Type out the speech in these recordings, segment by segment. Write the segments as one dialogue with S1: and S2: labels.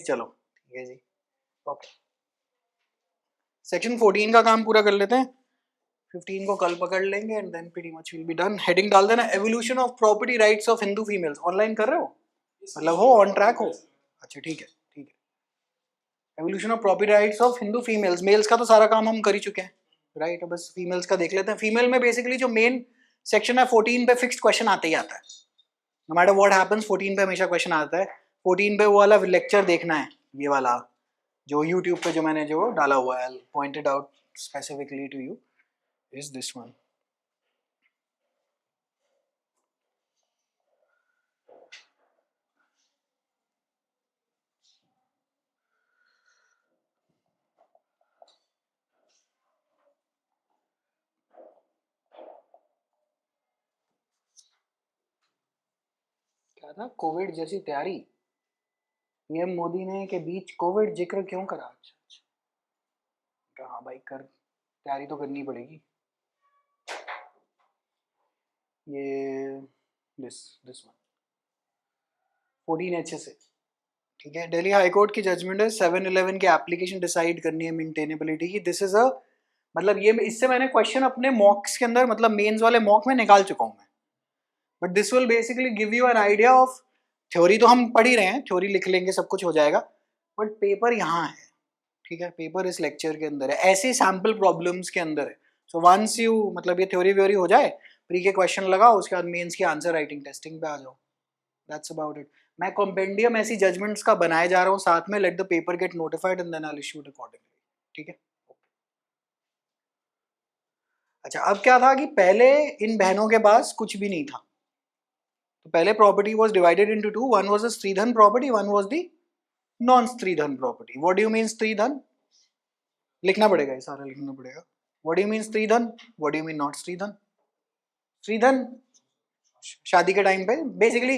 S1: चलो ठीक है जी, ओके। सेक्शन 14 का काम पूरा कर लेते हैं, 15 को कल पकड़ लेंगे and then pretty much will be done. Heading डाल देना evolution of property rights of Hindu females. Online कर रहे हो, मतलब हो ऑन ट्रैक हो? अच्छा ठीक है ठीक है। Evolution of property rights of Hindu females. Males का तो सारा काम हम कर ही चुके हैं, राइट? अब बस फीमेल्स का देख लेते हैं। फीमेल में बेसिकली जो मेन सेक्शन है 14 पे फिक्स्ड क्वेश्चन आते ही आता है, नो मैटर व्हाट हैपेंस 14 पे हमेशा क्वेश्चन आता है। 14 पे वो वाला लेक्चर देखना है, ये वाला जो यूट्यूब पे जो मैंने जो डाला हुआ है, pointed out specifically to you is this one. क्या था? कोविड जैसी तैयारी, पीएम मोदी ने के बीच कोविड जिक्र क्यों करा? अच्छा हाँ भाई कर, तैयारी तो करनी पड़ेगी। ये दिस वन 14 एच से, ठीक है। दिल्ली हाई कोर्ट की जजमेंट है 7/11 की एप्लीकेशन डिसाइड करनी है मेंटेनेबिलिटी की। दिस इज अ, मतलब ये इससे मैंने क्वेश्चन अपने मॉक्स के अंदर, मतलब मेंस वाले मॉक में निकाल चुका हूँ मैं, but this will basically give you an idea of, theory तो हम पढ़ ही रहे हैं, थ्योरी लिख लेंगे सब कुछ हो जाएगा, बट पेपर यहाँ है, ठीक है। पेपर इस लेक्चर के अंदर है, ऐसे सैम्पल प्रॉब्लम्स के अंदर है। सो वंस यू, मतलब ये थ्योरी व्योरी हो जाए, प्री के क्वेश्चन लगाओ, उसके बाद मेंस की आंसर राइटिंग टेस्टिंग पे आ जाओ, दैट्स अबाउट इट। मैं कॉम्पेंडियम ऐसी जजमेंट्स का बनाए जा रहा हूँ साथ में, let the paper get notified and then I will issue it accordingly, ठीक है। अच्छा अब क्या था कि पहले इन बहनों के पास कुछ भी नहीं था, तो पहले property was divided into two, one was a stridhan property, one was the non stridhan property. What do you mean stridhan? लिखना पड़ेगा, ये सारा लिखना पड़ेगा। What do you mean stridhan, what do you mean not stridhan? Stridhan शादी के टाइम पे basically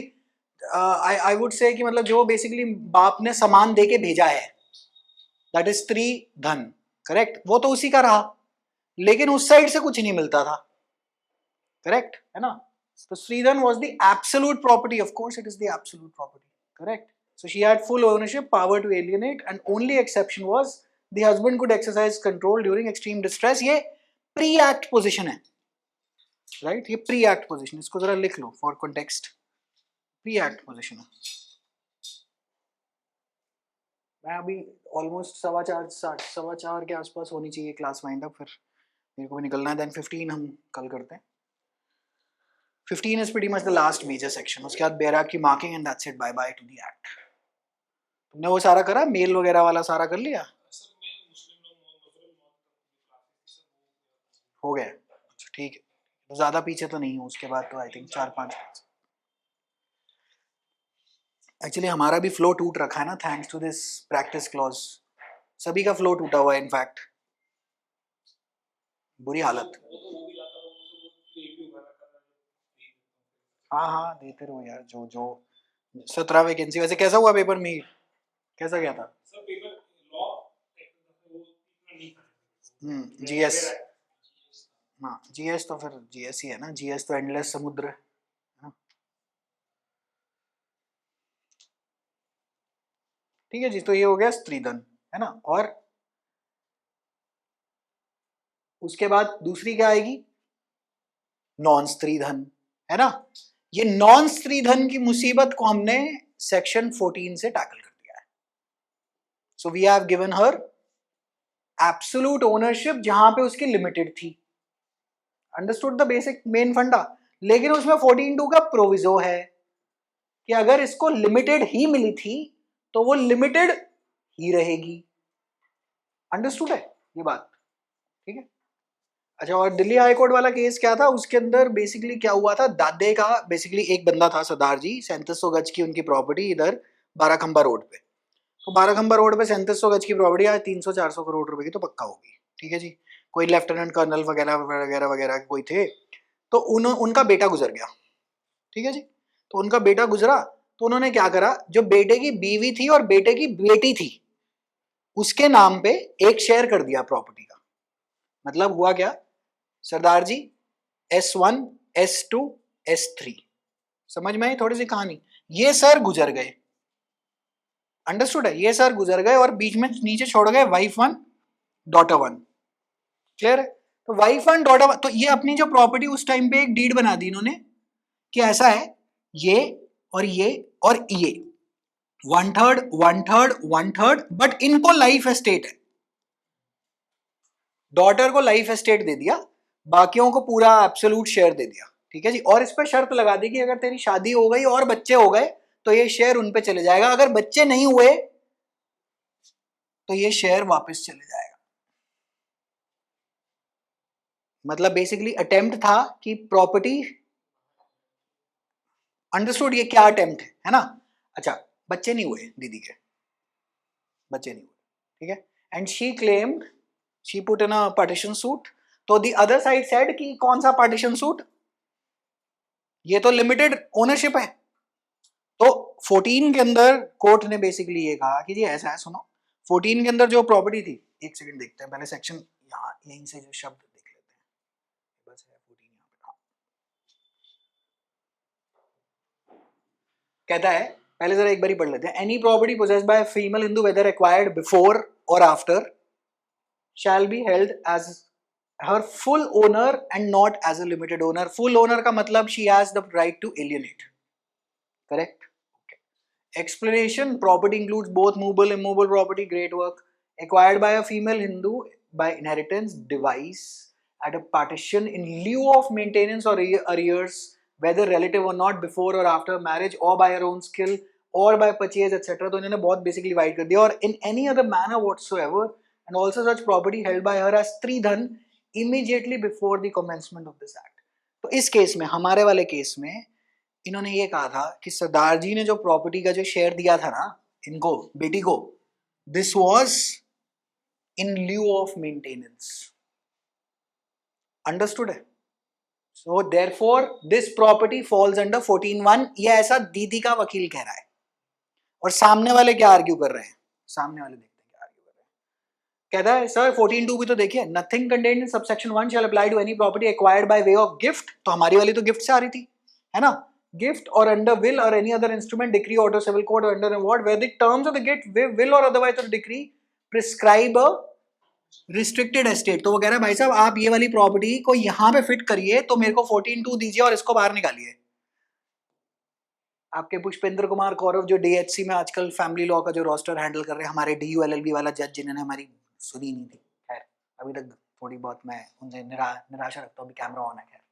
S1: I I would say कि मतलब जो बेसिकली बाप ने सामान दे के भेजा है, दैट इज स्त्री धन, करेक्ट। वो तो उसी का रहा, लेकिन उस साइड से कुछ नहीं मिलता था, करेक्ट है ना। तो Shridhan was the absolute property, of course it is the absolute property, correct. So she had full ownership, power to alienate, and only exception was the husband could exercise control during extreme distress. ये pre act position है, right, ये pre act position, इसको जरा लिख लो for context, pre act position है। मैं अभी ऑलमोस्ट 4:15 के आसपास होनी चाहिए क्लास वाइंड अप, फिर मेरे को भी निकलना है, देन 15 हम कल करते हैं। 15 is pretty much the last major section, उसके बाद बेराक की marking and that's it, bye bye to the act. तुमने वो सारा करा, मेल वगैरह वाला सारा कर लिया? हो गया, अच्छा ठीक है, तो ज़्यादा पीछे तो नहीं हूँ, उसके बाद तो आई थिंक 4-5। एक्चुअली हमारा भी फ्लो टूट रखा है ना, thanks to this practice clause, सभी का फ्लो टूटा हुआ है इनफैक्ट, बुरी हालत। हाँ हाँ देते रहो यार, जो जो 17 वैकेंसी। वैसे कैसा हुआ पेपर में, कैसा गया था? जीएस, हाँ जीएस तो फिर जीएस ही है ना, जीएस तो एंडलेस समुद्र है ना? ठीक है जी, तो ये हो गया स्त्रीधन, है ना। और उसके बाद दूसरी क्या आएगी? नॉन स्त्रीधन, है ना। ये नॉन स्त्रीधन की मुसीबत को हमने सेक्शन 14 से टैकल कर दिया है। So we have given her absolute ownership जहां पे उसकी लिमिटेड थी, अंडरस्टूड द बेसिक मेन फंडा। लेकिन उसमें 14(2) का प्रोविजो है कि अगर इसको लिमिटेड ही मिली थी तो वो लिमिटेड ही रहेगी, अंडरस्टूड है ये बात, ठीक है। अच्छा, और दिल्ली हाई कोर्ट वाला केस क्या था, उसके अंदर बेसिकली क्या हुआ था, दादे का बेसिकली एक बंदा था सरदार जी, 3700 गज की उनकी प्रॉपर्टी इधर बाराखंबा रोड पे। तो बाराखंबा रोड पे 3700 गज की प्रॉपर्टी आज 300-400 करोड़ रुपए की तो पक्का होगी, ठीक है जी। कोई लेफ्टिनेंट कर्नल वगैरह वगैरह वगैरह कोई थे, तो उनका बेटा गुजर गया, ठीक है जी। तो उनका बेटा गुजरा, तो उन्होंने क्या करा, जो बेटे की बीवी थी और बेटे की बेटी थी उसके नाम पे एक शेयर कर दिया प्रॉपर्टी का। मतलब हुआ क्या सरदार जी, S1 S2 S3, समझ में आई थोड़ी सी कहानी। ये सर गुजर गए, अंडरस्टूड है? ये सर गुजर गए और बीच में नीचे छोड़ गए वाइफ 1 डॉटर 1। क्लियर है? तो वाइफ 1 डॉटर 1, तो ये अपनी जो प्रॉपर्टी उस टाइम पे एक डीड बना दी इन्होंने कि ऐसा है ये और ये और ये 1/3 1/3 1/3, बट इनको लाइफ एस्टेट है। डॉटर को लाइफ एस्टेट दे दिया, बाकियों को पूरा एब्सोल्यूट शेयर दे दिया। ठीक है जी। और इस पर शर्त लगा दी कि अगर तेरी शादी हो गई और बच्चे हो गए तो ये शेयर उन पे चले जाएगा, अगर बच्चे नहीं हुए तो ये शेयर वापस चले जाएगा। मतलब बेसिकली अटेम्प्ट था कि प्रॉपर्टी, अंडरस्टूड? ये क्या अटेम्प्ट है ना? अच्छा, बच्चे नहीं हुए दीदी के, बच्चे नहीं हुए, ठीक है। And she claimed, she put in a partition suit. तो द अदर साइड सेड कि कौन सा पार्टीशन सूट, ये तो लिमिटेड ओनरशिप है। तो 14 के अंदर कोर्ट ने बेसिकली ये कहा कि जी ऐसा है, सुनो 14 के अंदर जो प्रॉपर्टी थी, एक सेकंड देखते हैं पहले सेक्शन, यहाँ यहीं से जो शब्द देख लेते हैं, बस है 14 यहाँ पे। हाँ, कहता है, पहले जरा एक बार ही पढ़ लेते हैं। Any property possessed by female Hindu whether acquired before और after shall be held as her full owner and not as a limited owner. Full owner का मतलब she has the right to alienate. Correct? Okay. Explanation: property includes both movable and immovable property. Great work. Acquired by a female Hindu by inheritance device at a partition in lieu of maintenance or arrears, whether relative or not, before or after marriage, or by her own skill or by purchase etc. तो इन्होंने बहुत basically divide कर दिया। और in any other manner whatsoever, and also such property held by her as stridhan immediately before the commencement of this act. तो इस case में, हमारे वाले केस में, इन्होंने ये कहा था कि सरदार जी ने जो प्रॉपर्टी का जो शेयर दिया था ना इनको, बेटी को, this was in lieu of maintenance. Understood है? So therefore this property falls under 14(1). ये ऐसा दीदी का वकील कह रहा है। और सामने वाले क्या आर्ग्यू कर रहे हैं? सामने वाले देखते हैं क्या आर्ग्यू कर रहे हैं। कहता है सर 14(2) भी तो देखिए, nothing contained in subsection 1 shall apply to any property acquired by way of gift. तो हमारी वाली तो गिफ्ट से आ रही थी, है ना? Gift or under will or any other instrument, decree, order, civil code, or under award, where the terms of the gift, will or otherwise or decree prescribe a restricted estate। तो वो कह रहा है भाई साहब आप ये वाली प्रॉपर्टी को यहाँ पे फिट करिए, तो मेरे को 14(2) दीजिए और इसको बाहर निकालिए। आपके पुष्पेंद्र कुमार कौरव जो DHC में आजकल फैमिली लॉ का जो रोस्टर हैंडल कर रहे हैं, हमारे DULLB वाला जज जिन्होंने हमारी सुनी नहीं थी, खैर अभी तक थोड़ी बहुत मैं उनसे निराशा रखता हूँ, अभी कैमरा ऑन है। खैर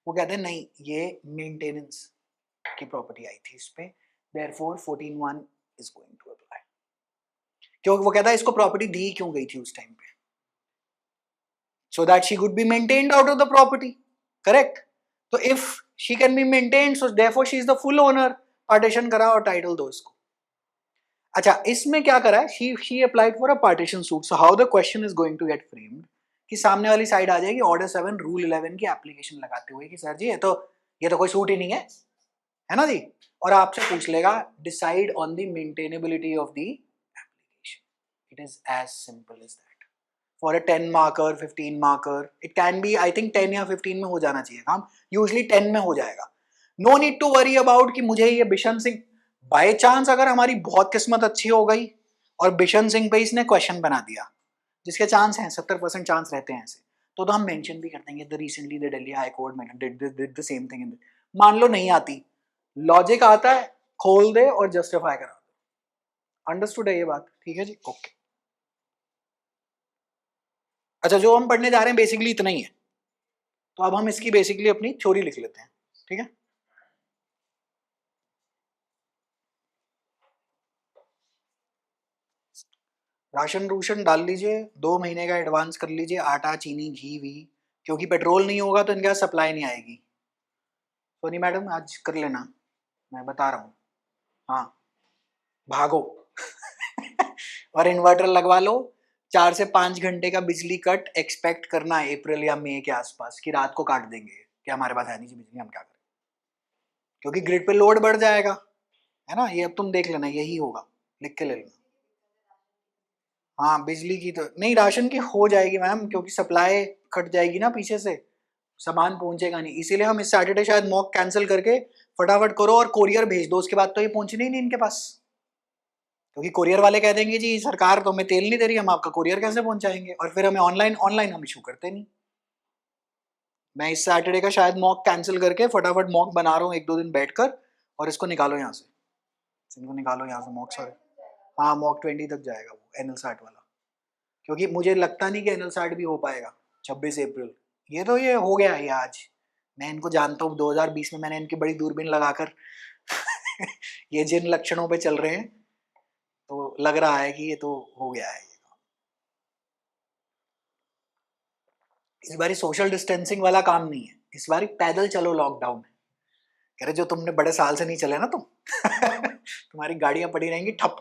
S1: वो कहते हैं नहीं, ये मेंटेनेंस की प्रॉपर्टी आई थी इस पे, therefore 14(1) is going to apply. क्योंकि वो कहता है इसको प्रॉपर्टी दी क्यों गई थी उस टाइम पे, so that she could be maintained out of the property. Correct? तो if she can be maintained, so therefore she is the full owner. Partition करा और टाइटल दो इसको। अच्छा, इसमें क्या करा है, she applied for a partition suit. So how the question is going to get framed कि सामने वाली साइड आ जाएगी ऑर्डर 7 रूल 11 की एप्लीकेशन लगाते हुए कि सर जी ये तो कोई सूट ही नहीं है ना जी, और आपसे पूछ लेगा decide on the maintainability of the application. It is as simple as that. For a 10 marker 15 marker it can be, I think 10 या 15 में हो जाना चाहिए काम, यूजली 10 में हो जाएगा। No need to worry about कि मुझे ये बिशन सिंह, बाय चांस अगर हमारी बहुत किस्मत अच्छी हो गई और बिशन सिंह पे इसने क्वेश्चन बना दिया, जिसके चांस हैं 70% चांस रहते हैं ऐसे, तो हम मेंशन भी कर देंगे the recently the Delhi high court did the same thing. मान लो नहीं आती, लॉजिक आता है, खोल दे और जस्टिफाई करा दे। अंडरस्टूड है ये बात? ठीक है जी, ओके। अच्छा, जो हम पढ़ने जा रहे हैं बेसिकली इतना ही है, तो अब हम इसकी बेसिकली अपनी थ्योरी लिख लेते हैं। ठीक है, राशन रूशन डाल लीजिए, 2 महीने का एडवांस कर लीजिए, आटा चीनी घी वी, क्योंकि पेट्रोल नहीं होगा तो इनके सप्लाई नहीं आएगी। सोनी मैडम आज कर लेना, मैं बता रहा हूँ। हाँ भागो और इन्वर्टर लगवा लो। 4 से 5 घंटे का बिजली कट एक्सपेक्ट करना है अप्रैल या मई के आसपास, कि रात को काट देंगे कि हमारे पास है नहीं बिजली, हम क्या करें, क्योंकि ग्रिड पे लोड बढ़ जाएगा, है ना? ये अब तुम देख लेना, यही होगा, लिख के ले लेना। हाँ बिजली की तो नहीं, राशन की हो जाएगी मैम, क्योंकि सप्लाई कट जाएगी ना पीछे से, सामान पहुंचेगा नहीं, इसीलिए हम इस सैटरडे शायद मॉक कैंसिल करके फटाफट करो और कोरियर भेज दो, उसके बाद तो ये पहुंचने ही नहीं इनके पास। क्योंकि कोरियर वाले कह देंगे जी सरकार तो हमें तेल नहीं दे रही, हम आपका कोरियर कैसे पहुंचाएंगे, और फिर हमें ऑनलाइन ऑनलाइन हम इशू करते नहीं। मैं इस सैटरडे का शायद मॉक कैंसिल करके फटाफट मॉक बना रहा हूँ 1-2 दिन बैठकर, और इसको निकालो यहाँ से, इनको निकालो यहाँ से मॉक सारे। हाँ मॉक 20 तक जाएगा वो एनएल सैट वाला, क्योंकि मुझे लगता नहीं कि एनएल सैट भी हो पाएगा 26 अप्रैल। ये तो ये हो गया है आज, मैं इनको जानता हूँ, 2020 में मैंने इनकी बड़ी दूरबीन लगाकर ये जिन लक्षणों पे चल रहे हैं तो लग रहा है कि ये तो हो गया है। इस बारी सोशल डिस्टेंसिंग वाला काम नहीं है, इस बारी पैदल चलो लॉकडाउन है। कह रहे जो तुमने बड़े साल से नहीं चले ना तुम तुम्हारी गाड़ियां पड़ी रहेंगी ठप,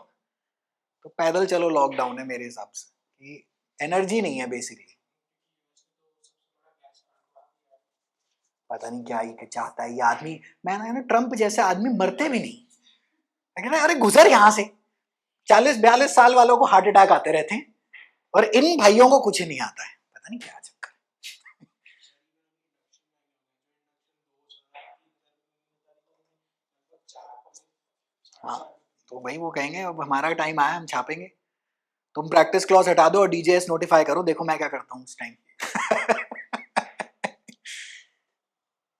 S1: तो पैदल चलो लॉकडाउन है मेरे हिसाब से, कि एनर्जी नहीं है बेसिकली। पता नहीं क्या ही चाहता है ये आदमी। मैंने ना ट्रम्प जैसे आदमी मरते भी नहीं, मैं अरे गुजर यहाँ से, 40-42 साल वालों को हार्ट अटैक आते रहते हैं और इन भाइयों को कुछ नहीं आता है, पता नहीं क्या चक्कर। हाँ तो भाई वो कहेंगे अब हमारा टाइम आया हम छापेंगे, तुम प्रैक्टिस क्लॉज हटा दो और डीजेएस नोटिफाई करो, देखो मैं क्या करता हूँ उस टाइम।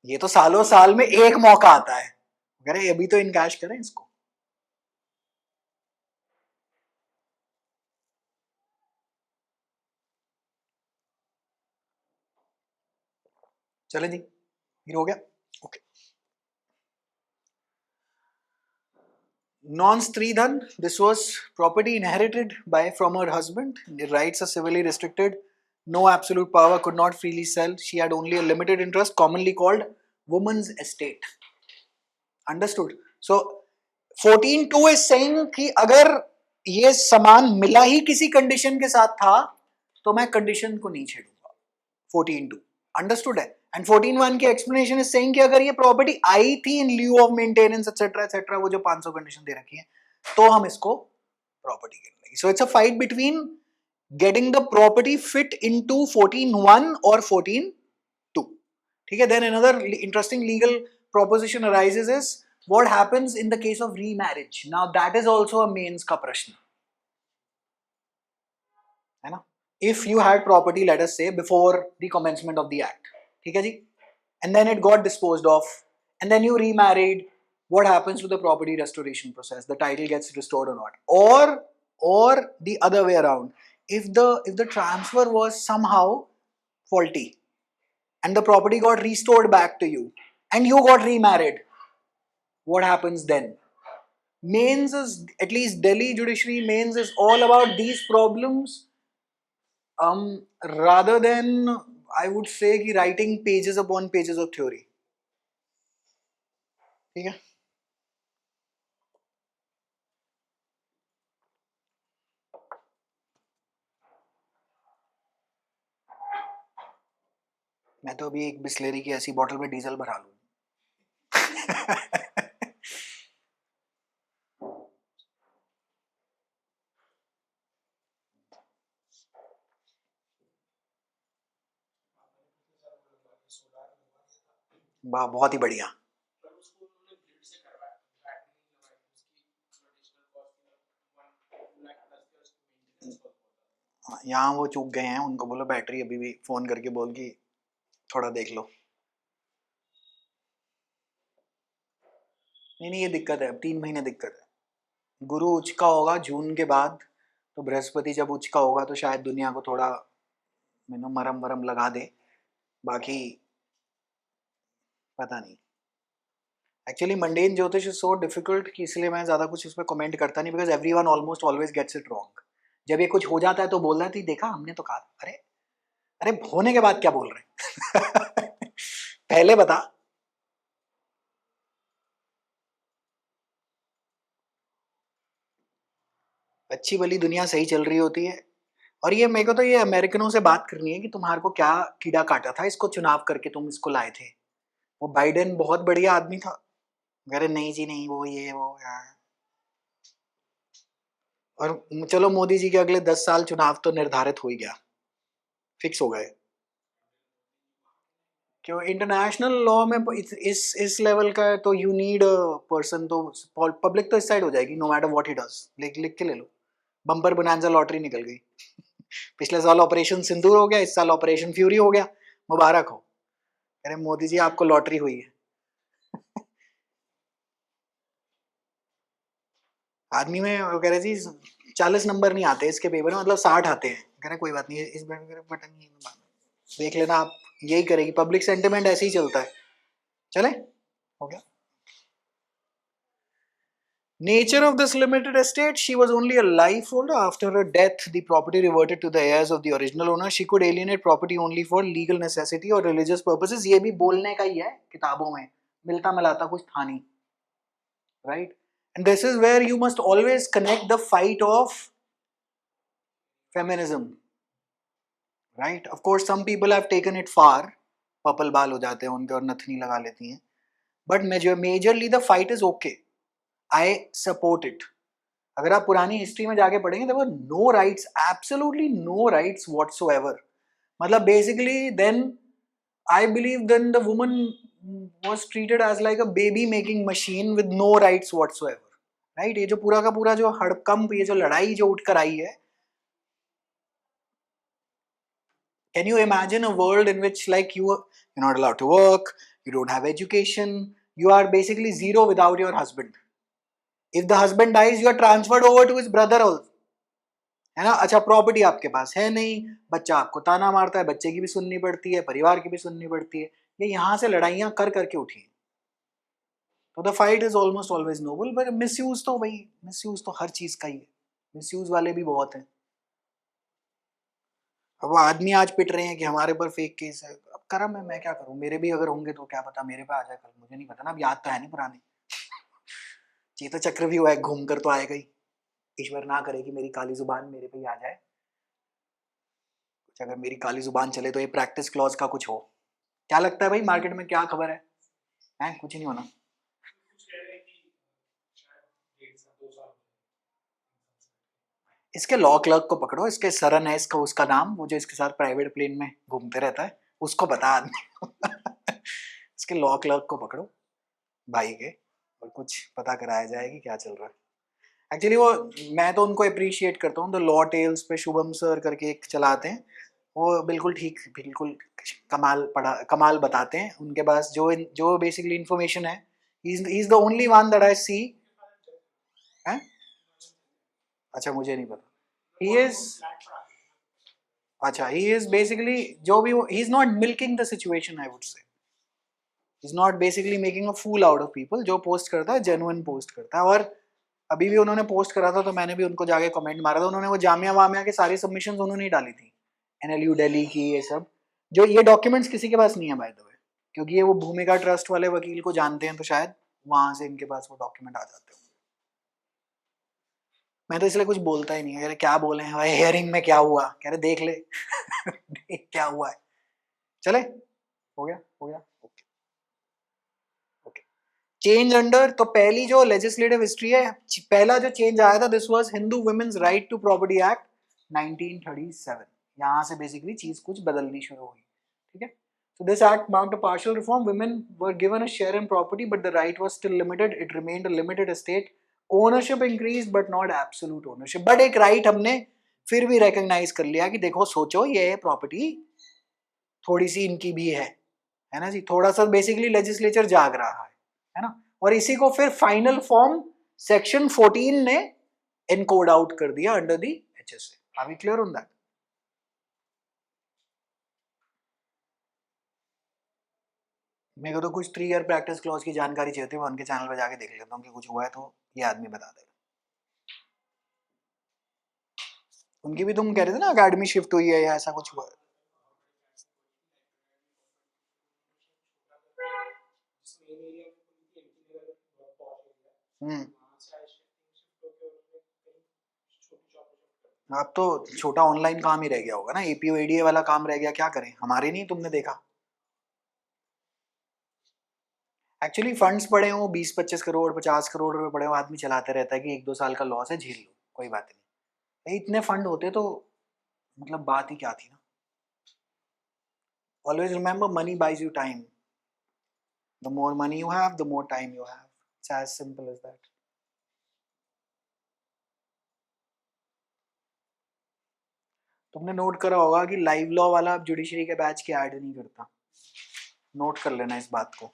S1: ये तो सालों साल में एक मौका आता है, अरे अभी तो इनकैश करें इसको। चले जी फिर हो गया okay. Non-Stridhan, this was property inherited by from her husband. The rights are civilly restricted. No absolute power, could not freely sell. She had only a limited interest, commonly called woman's estate. Understood? So 14.2 is saying कि अगर ये सामान मिला ही किसी condition के साथ था तो मैं कंडीशन को नहीं छेड़ूंगा। 14.2 अंडरस्टूड है। एंड 14.1 की एक्सप्लेनेशन इज सेइंग कि अगर ये प्रॉपर्टी आई थी in lieu of maintenance etcetera etcetera, वो जो 500 कंडीशन दे रखी है, तो हम इसको प्रॉपर्टी गिन लेंगे। So it's a fight between getting the property fit into 14.1 और 14.2। ठीक है। Then another interesting legal proposition arises is what happens in the case of remarriage. Now that is also a mains का प्रश्न है ना। If you had property, let us say before the commencement of the act, ठीक है जी, and then it got disposed of, and then you remarried, what happens to the property restoration process? The title gets restored or not? Or the other way around, if the transfer was somehow faulty and the property got restored back to you and you got remarried, what happens then? Mains is, at least Delhi judiciary mains is all about these problems, rather than I would say कि writing pages upon pages of theory. ठीक है। मैं तो अभी एक Bisleri की ऐसी bottle में डीजल भरा लूं। बहुत ही बढ़िया। यहाँ वो चूक गए हैं, उनको बोलो बैटरी अभी भी फोन करके बोल कि थोड़ा देख लो। नहीं ये दिक्कत है, अब 3 महीने दिक्कत है। गुरु उच्च का होगा जून के बाद, तो बृहस्पति जब उच्च का होगा तो शायद दुनिया को थोड़ा मरम वरम लगा दे, बाकी पता नहीं। एक्चुअली मंडेन ज्योतिष इज सो डिफिकल्ट कि इसलिए मैं ज़्यादा कुछ उस पर कमेंट करता नहीं, because everyone almost always gets it wrong. जब ये कुछ हो जाता है तो बोल रहा थी देखा हमने तो कहा, अरे अरे होने के बाद क्या बोल रहे पहले बता। अच्छी भली दुनिया सही चल रही होती है, और ये मेरे को तो ये अमेरिकनों से बात करनी है कि तुम्हारे को क्या कीड़ा काटा था इसको चुनाव करके तुम इसको लाए थे। वो बाइडेन बहुत बढ़िया आदमी था, अरे नहीं जी नहीं, वो ये वो यार। और चलो मोदी जी के अगले 10 साल चुनाव तो निर्धारित हो ही गया, फिक्स हो गए। क्यों इंटरनेशनल लॉ में इस लेवल का है तो यू नीड अ पर्सन, तो पब्लिक तो इस साइड हो जाएगी no matter what he does. लिख लिख के ले लो, बम्पर बोनांजा लॉटरी निकल गई। पिछले साल ऑपरेशन सिंदूर हो गया, इस साल ऑपरेशन फ्यूरी हो गया, मुबारक हो। अरे मोदी जी आपको लॉटरी हुई है। आदमी में वो कह रहे जी 40 नंबर नहीं आते इसके पेपर में, मतलब 60 आते हैं। कह रहे कोई बात नहीं, इस बार बटन नहीं देख लेना आप, यही करेगी पब्लिक सेंटिमेंट, ऐसे ही चलता है। चले हो गया। Nature of this limited estate, she was only a life holder. After her death, the property reverted to the heirs of the original owner. She could alienate property only for legal necessity or religious purposes. ये भी बोलने का ही है किताबों में, मिलता मिलाता कुछ था नहीं, right? And this is where you must always connect the fight of feminism, right? Of course, some people have taken it far. Purple बाल हो जाते हैं उनके और नथनी लगा लेती हैं. But majorly the fight is okay. I support it. अगर आप पुरानी हिस्ट्री में जाके पढ़ेंगे, there were no rights, absolutely no rights whatsoever. मतलब basically then I believe then the woman was treated as like a baby making machine with no rights whatsoever. Right? ये जो पूरा का पूरा जो हड़कंप, ये जो लड़ाई जो उठकर आई है, can you imagine a world in which like you're not allowed to work, you don't have education, you are basically zero without your husband. If the husband dies, you are transferred over to his brother also. है ना? अच्छा property आपके पास है नहीं, बच्चा आपको ताना मारता है, बच्चे की भी सुननी पड़ती है, परिवार की भी सुननी पड़ती है। ये यहाँ से लड़ाइयाँ कर करके उठी। तो the fight is almost always noble, but misuse तो भाई, मिसयूज तो हर चीज का ही है, मिसयूज वाले भी बहुत हैं। अब वो आदमी आज पिट रहे हैं कि हमारे पर फेक केस है, अब करम है, मैं क्या करूं, मेरे भी अगर होंगे तो क्या पता मेरे पे आ जाए कल, मुझे नहीं पता ना, अब याद तो है नहीं पुराने। चेता चक्र भी हुआ है, घूम कर तो आएगा ही। ईश्वर ना करे कि मेरी काली जुबान मेरे पे ही आ जाए, कुछ अगर मेरी काली जुबान चले तो ये प्रैक्टिस क्लॉज का कुछ हो। क्या लगता है भाई मार्केट में क्या खबर है? हैं कुछ नहीं होना। इसके लॉ क्लर्क को पकड़ो, इसके सरन है इसका, उसका नाम, वो जो इसके साथ प्राइवेट प्लेन में घूमते रहता है, उसको बता आदमी। इसके लॉ क्लर्क को पकड़ो भाई के, और कुछ पता कराया जाएगी क्या चल रहा है। एक्चुअली वो, मैं तो उनको अप्रिशिएट करता हूँ, तो लॉ टेल्स पे शुभम सर करके एक चलाते हैं, वो बिल्कुल ठीक, बिल्कुल कमाल बताते हैं। उनके पास जो बेसिकली इन्फॉर्मेशन है, he is the only one that I see. हैं? अच्छा मुझे नहीं पता। He is, अच्छा he is basically जो भी he is not milking the situation, I would say. He is not basically making a fool out of people. जो post करता है genuine पोस्ट करता है। और अभी भी उन्होंने पोस्ट करा था तो मैंने भी उनको जाके कमेंट मारा था। उन्होंने वो जामिया वामिया के सारी सबमिशंस उन्होंने ही डाली थी, NLU दिल्ली की, ये सब। जो ये डॉक्यूमेंट्स किसी के पास नहीं है बाय द वे, क्योंकि ये वो भूमिका ट्रस्ट वाले वकील को जानते हैं, तो शायद वहां से इनके पास वो डॉक्यूमेंट आ जाते हैं। मैं तो इसलिए कुछ बोलता ही नहीं है। कह रहे क्या बोले हैं भाई, हियरिंग में क्या हुआ? कह रहे देख ले। देख क्या हुआ है। चले हो गया ओके ओके। चेंज अंडर, तो पहली जो लेजिस्लेटिव हिस्ट्री है, पहला जो चेंज आया था, this was Hindu women's right to property act 1937। यहाँ से बेसिकली चीज कुछ बदलनी शुरू हुई, ठीक है। So this act marked a partial reform. Women were given a share in property, but the right was still limited. It remained a limited estate. Ownership increased, but not absolute ownership. But एक right हमने फिर भी recognize कर लिया कि देखो सोचो ये प्रॉपर्टी थोड़ी सी इनकी भी है ना जी। थोड़ा सा बेसिकली लेजिस्लेचर जाग रहा है ना। और इसी को फिर फाइनल फॉर्म सेक्शन 14 ने एनकोड आउट कर दिया under the HSA। Are we clear on that? मेरे को तो कुछ 3 ईयर प्रैक्टिस क्लॉज की जानकारी चाहिए थी, मैं उनके चैनल पे जाके देख लेता हूँ कि कुछ हुआ है तो ये आदमी बता देगा। उनकी भी तुम कह रहे थे ना अकेडमी शिफ्ट हुई है या ऐसा कुछ हुआ है? अब तो छोटा ऑनलाइन काम ही रह गया होगा ना, APO ADA वाला काम रह गया, क्या करें, हमारे नहीं, तुमने देखा। एक्चुअली फंड्स पड़े हो 20-25 करोड़ 50 करोड़ रुपए पड़े हो, आदमी चलाते रहता है कि 1-2 साल का लॉस है, झेल लो कोई बात नहीं। इतने फंड होते तो मतलब बात ही क्या थी ना। Always remember, money buys you time. The more money you have, the more time you have. It's as simple as that. तुमने नोट करा होगा कि लाइव लॉ वाला अब जुडिशरी के बैच के ऐड नहीं करता. नोट कर लेना इस बात को.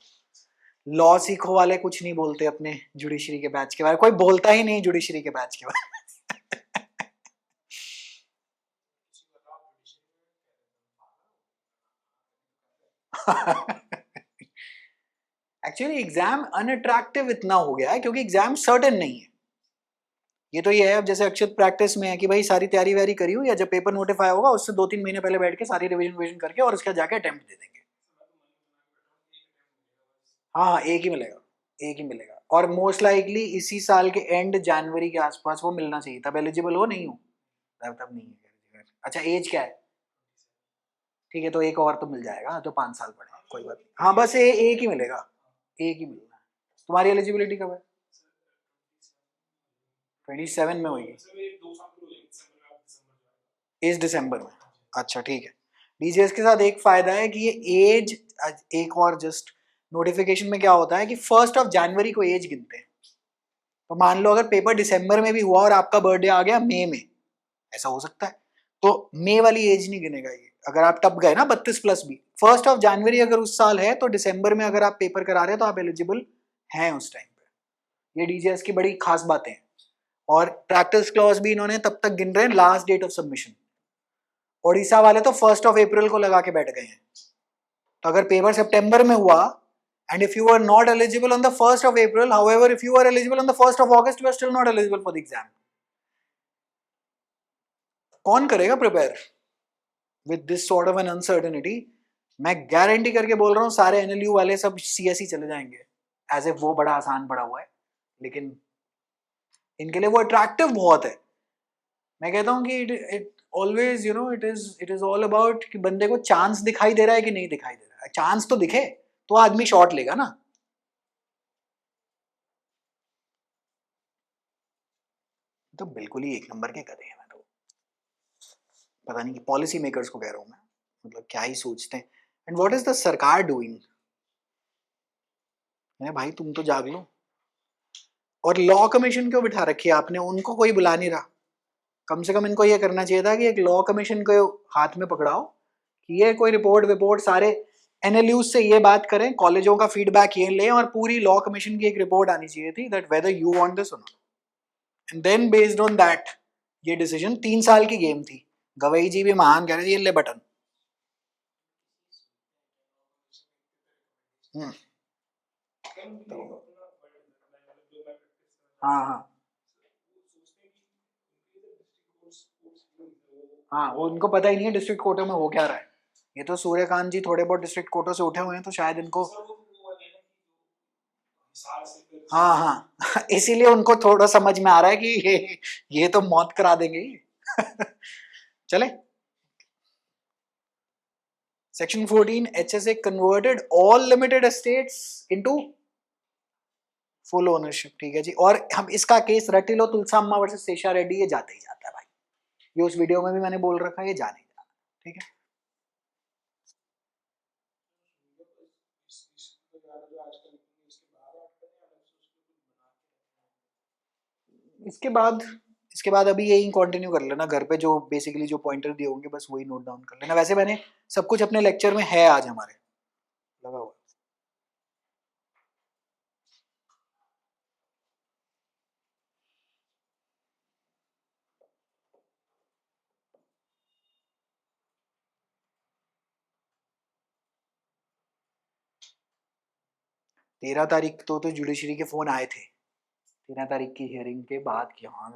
S1: लॉ सीखो वाले कुछ नहीं बोलते अपने जुडिशरी के बैच के बारे में. कोई बोलता ही नहीं जुडिशरी के बैच के बारे में. एक्चुअली एग्जाम अनअट्रैक्टिव इतना हो गया है क्योंकि एग्जाम सर्टेन नहीं है. ये तो ये है, अब जैसे अक्षत प्रैक्टिस में है कि भाई सारी तैयारी वैयारी करी हो, या जब पेपर नोटिफाई होगा उससे 2-3 महीने पहले बैठ के सारी रिवीजन करके और उसके जाके अटेम्प्ट दे देंगे. हाँ, एक ही मिलेगा, एक ही मिलेगा. और मोस्ट लाइकली इसी साल के एंड जनवरी के आसपास वो मिलना चाहिए. तब एलिजिबल हो, नहीं हो तब नहीं है. अच्छा, एज क्या है? ठीक है, तो एक और तो मिल जाएगा, तो 5 साल पड़े, कोई बात नहीं. हाँ, बस एक ही मिलेगा, एक ही मिलना है. तुम्हारी एलिजिबिलिटी कब है? 27 में होगी. इस दिसंबर में. अच्छा, ठीक है. डीजीएस के साथ एक फायदा है कि ये एज, एक और जस्ट नोटिफिकेशन में क्या होता है कि 1 जनवरी को एज गिनते हैं. तो मान लो अगर पेपर दिसंबर में भी हुआ और आपका बर्थडे आ गया मई में, ऐसा हो सकता है, तो मई वाली एज नहीं गिनेगा ये. अगर आप टप गए ना 32+ भी, 1 जनवरी अगर उस साल है तो दिसंबर में अगर आप पेपर करा रहे हैं तो आप एलिजिबल हैं उस टाइम पे. ये डीजीएस की बड़ी खास बातें हैं. और प्रैक्टिस क्लॉज भी इन्होंने तब तक गिन रहे हैं last date of submission. Odisha वाले तो 1 अप्रैल को लगा के बैठ गए हैं. तो अगर पेपर सितंबर में हुआ and if you are not eligible on the 1st of April, however, if you are eligible on the 1st of August, you are still not eligible for the exam. कौन करेगा prepare with this sort of an uncertainty? मैं guarantee करके बोल रहा हूँ सारे NLU वाले सब सीएसई चले जाएंगे, एज ए वो बड़ा आसान पड़ा हुआ है. लेकिन इनके लिए वो अट्रैक्टिव बहुत है. मैं कहता हूँ कि it always you know it is all about कि बंदे को चांस दिखाई दे रहा है कि नहीं दिखाई दे रहा है. चांस तो दिखे तो आदमी शॉट लेगा ना. तो बिल्कुल ही एक नंबर के गधे हैं. मैं तो पता नहीं कि पॉलिसी मेकर्स को कह रहा हूँ मैं, मतलब क्या ही सोचते हैं. एंड व्हाट इज द सरकार डूइंग? भाई तुम तो जाग लो. और लॉ कमीशन क्यों बिठा रखी है आपने? उनको कोई बुला नहीं रहा. कम से कम इनको ये करना चाहिए था कि एक लॉ कमीशन को हाथ में पकड़ाओ कि ये कोई रिपोर्ट सारे एनएलयूज से ये बात करें, कॉलेजों का फीडबैक ये लें, और पूरी लॉ कमीशन की एक रिपोर्ट आनी चाहिए थी that whether you want this और not. And then based on that ये डिसीजन. 3 साल की गेम थी. गवई जी भी महान कह रहे थे ये ले बटन. हाँ हाँ हाँ, वो उनको पता ही नहीं है डिस्ट्रिक्ट कोर्टों में हो क्या रहा है. ये तो सूर्यकांत जी थोड़े बहुत डिस्ट्रिक्ट कोर्टों से उठे हुए हैं, तो शायद इनको, हाँ हाँ इसीलिए उनको थोड़ा समझ में आ रहा है कि ये तो मौत करा देंगे. चले. Section 14 HSA converted all limited estates into full ownership. ठीक है जी. और हम इसका केस रटी लो, तुलसाम्मा वर्सेस शेषा रेड्डी, ये जाते ही जाता है भाई. ये उस वीडियो में भी मैंने बोल रखा है, ये जाने जाना. ठीक है. इसके बाद अभी यही कंटिन्यू कर लेना. घर पे जो बेसिकली जो पॉइंटर दिए होंगे बस वही नोट डाउन कर लेना. वैसे मैंने सब कुछ अपने लेक्चर में है आज हमारे लगा हुआ. 13 तारीख तो जुडिशरी के फोन आए थे. 13 तारीख की हियरिंग के बाद कि हाँ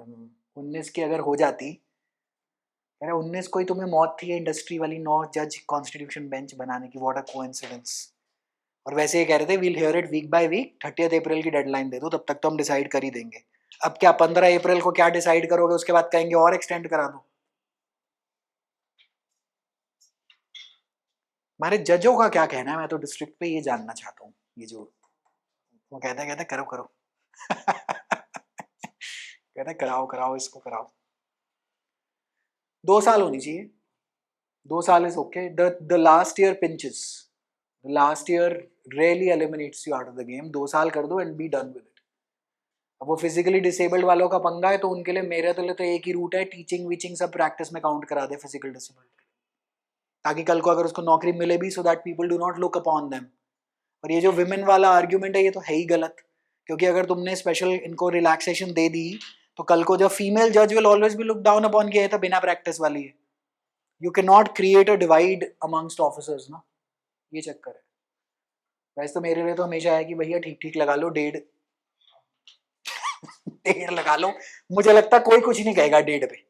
S1: 19 की अगर हो जाती, कह रहे 19 को ही तुम्हें मौत थी इंडस्ट्री वाली 9 जज कॉन्स्टिट्यूशन बेंच बनाने की. What a coincidence. और वैसे ये कह रहे थे we'll hear it week by week, 30 अप्रैल की डेडलाइन दे दो, तब तक तो हम डिसाइड कर ही देंगे. अब क्या 15 अप्रैल को क्या डिसाइड करोगे, उसके बाद कहेंगे और एक्सटेंड करा दो. हमारे जजों का क्या कहना है, मैं तो डिस्ट्रिक्ट पे ये जानना चाहता हूँ. ये जो वो कहते करो करो कहते कराओ कराओ इसको कराओ. 2 साल होनी चाहिए. 2 साल is okay. The last year pinches. The last year really eliminates you out of the game. 2 साल कर दो and be done with it. अब वो फिजिकली डिसेबल्ड वालों का पंगा है, तो उनके लिए मेरे तो एक ही रूट है, टीचिंग वीचिंग सब प्रैक्टिस में काउंट करा दे फिजिकल डिसेबल्ड, ताकि कल को अगर उसको नौकरी मिले भी, so that people do not look upon them. और ये जो विमेन वाला आर्ग्यूमेंट है, ये तो है ही गलत, क्योंकि अगर तुमने स्पेशल इनको रिलैक्सेशन दे दी, तो कल को जब फीमेल जज will always be look down upon किया है, तो बिना प्रैक्टिस वाली है. You can not create a divide amongst officers ना, ये चक्कर है. वैसे तो मेरे लिए तो हमेशा है कि भैया ठीक ठीक लगा लो, 1.5 लगा लो, मुझे लगता कोई कुछ नहीं कहेगा 1.5 पे.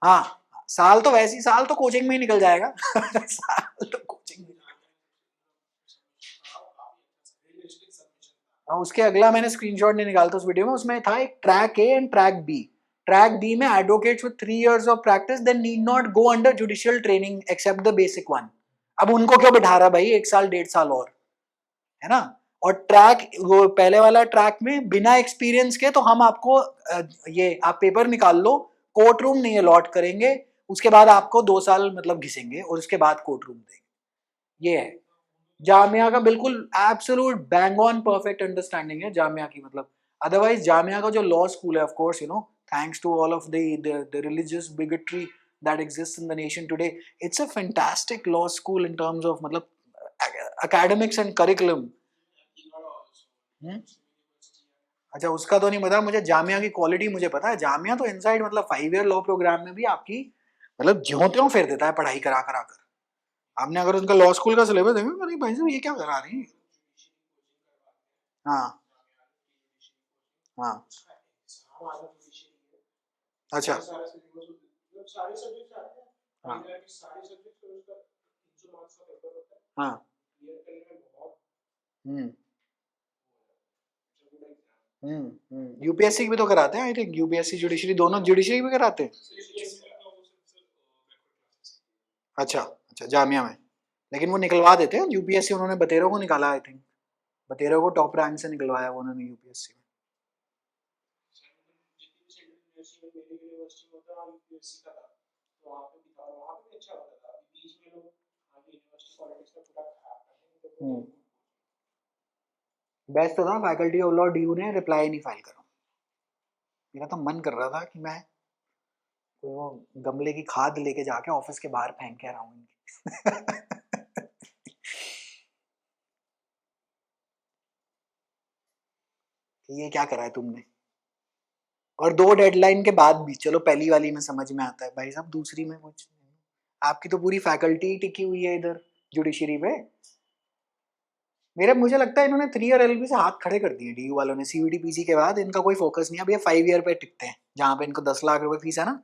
S1: हाँ, साल तो वैसे ही, साल तो कोचिंग में ही निकल जाएगा. साल तो कोचिंग में. हाँ, उसके अगला मैंने स्क्रीनशॉट नहीं निकालता उस वीडियो में, उसमें था एक track A and track B. Track B में advocates with 3 years of practice then need not go under judicial training except the basic one. अब उनको क्यों बिठा रहा भाई 1 साल 1.5 साल और, है ना. और ट्रैक, वो पहले वाला ट्रैक में बिना एक्सपीरियंस के तो हम आपको ये आप पेपर निकाल लो, कोर्ट रूम नहीं अलॉट करेंगे, उसके बाद आपको 2 साल मतलब घिसेंगे और उसके बाद कोर्ट रूम देंगे. ये है जामिया का बिल्कुल absolute bang on perfect understanding है जामिया की. मतलब अदरवाइज जामिया का जो लॉ स्कूल है, of course you know, thanks to all of the religious bigotry that exist in the nation today, it's a fantastic law school in terms of मतलब academics and curriculum. अच्छा, उसका तो नहीं पता मुझे. जामिया की क्वालिटी मुझे पता है. जामिया तो इनसाइड मतलब 5 year लॉ प्रोग्राम में भी आपकी मतलब ज्यों त्यों फेर देता है पढ़ाई करा करा कर. आपने अगर उनका लॉ स्कूल का सिलेबस देखा, नहीं भाई साहब ये क्या करा रही है. हाँ हाँ. अच्छा. हाँ हाँ. यूपीएससी भी तो कराते हैं आई थिंक. यूपीएससी जुडिशरी दोनों, जुडिशरी भी कराते हैं. अच्छा अच्छा, जामिया में. लेकिन वो निकलवा देते हैं यूपीएससी. उन्होंने बतेरो को निकाला आई थिंक. बतेरो को टॉप रैंक से निकलवाया वो उन्होंने यूपीएससी में. बेस्ट तो था फैकल्टी ऑफ लॉ डीयू ने रिप्लाई नहीं फाइल करा. मेरा तो मन कर रहा था कि मैं कोई वो गमले की खाद लेके जाके ऑफिस के बाहर फेंक के रहा हूँ. ये क्या करा है तुमने. और 2 डेडलाइन के बाद भी, चलो पहली वाली में समझ में आता है भाई साहब, दूसरी में कुछ आपकी तो पूरी फैकल्टी टिकी हुई है इधर जुडिशरी पे. मुझे लगता है इन्होंने 3 year एलएलबी से हाथ खड़े कर दिए डीयू वालों ने. सीयूटी पीजी के बाद इनका कोई फोकस नहीं है. अब ये 5 year पे टिकते हैं, जहां पे इनको 10 लाख रुपए फीस है ना.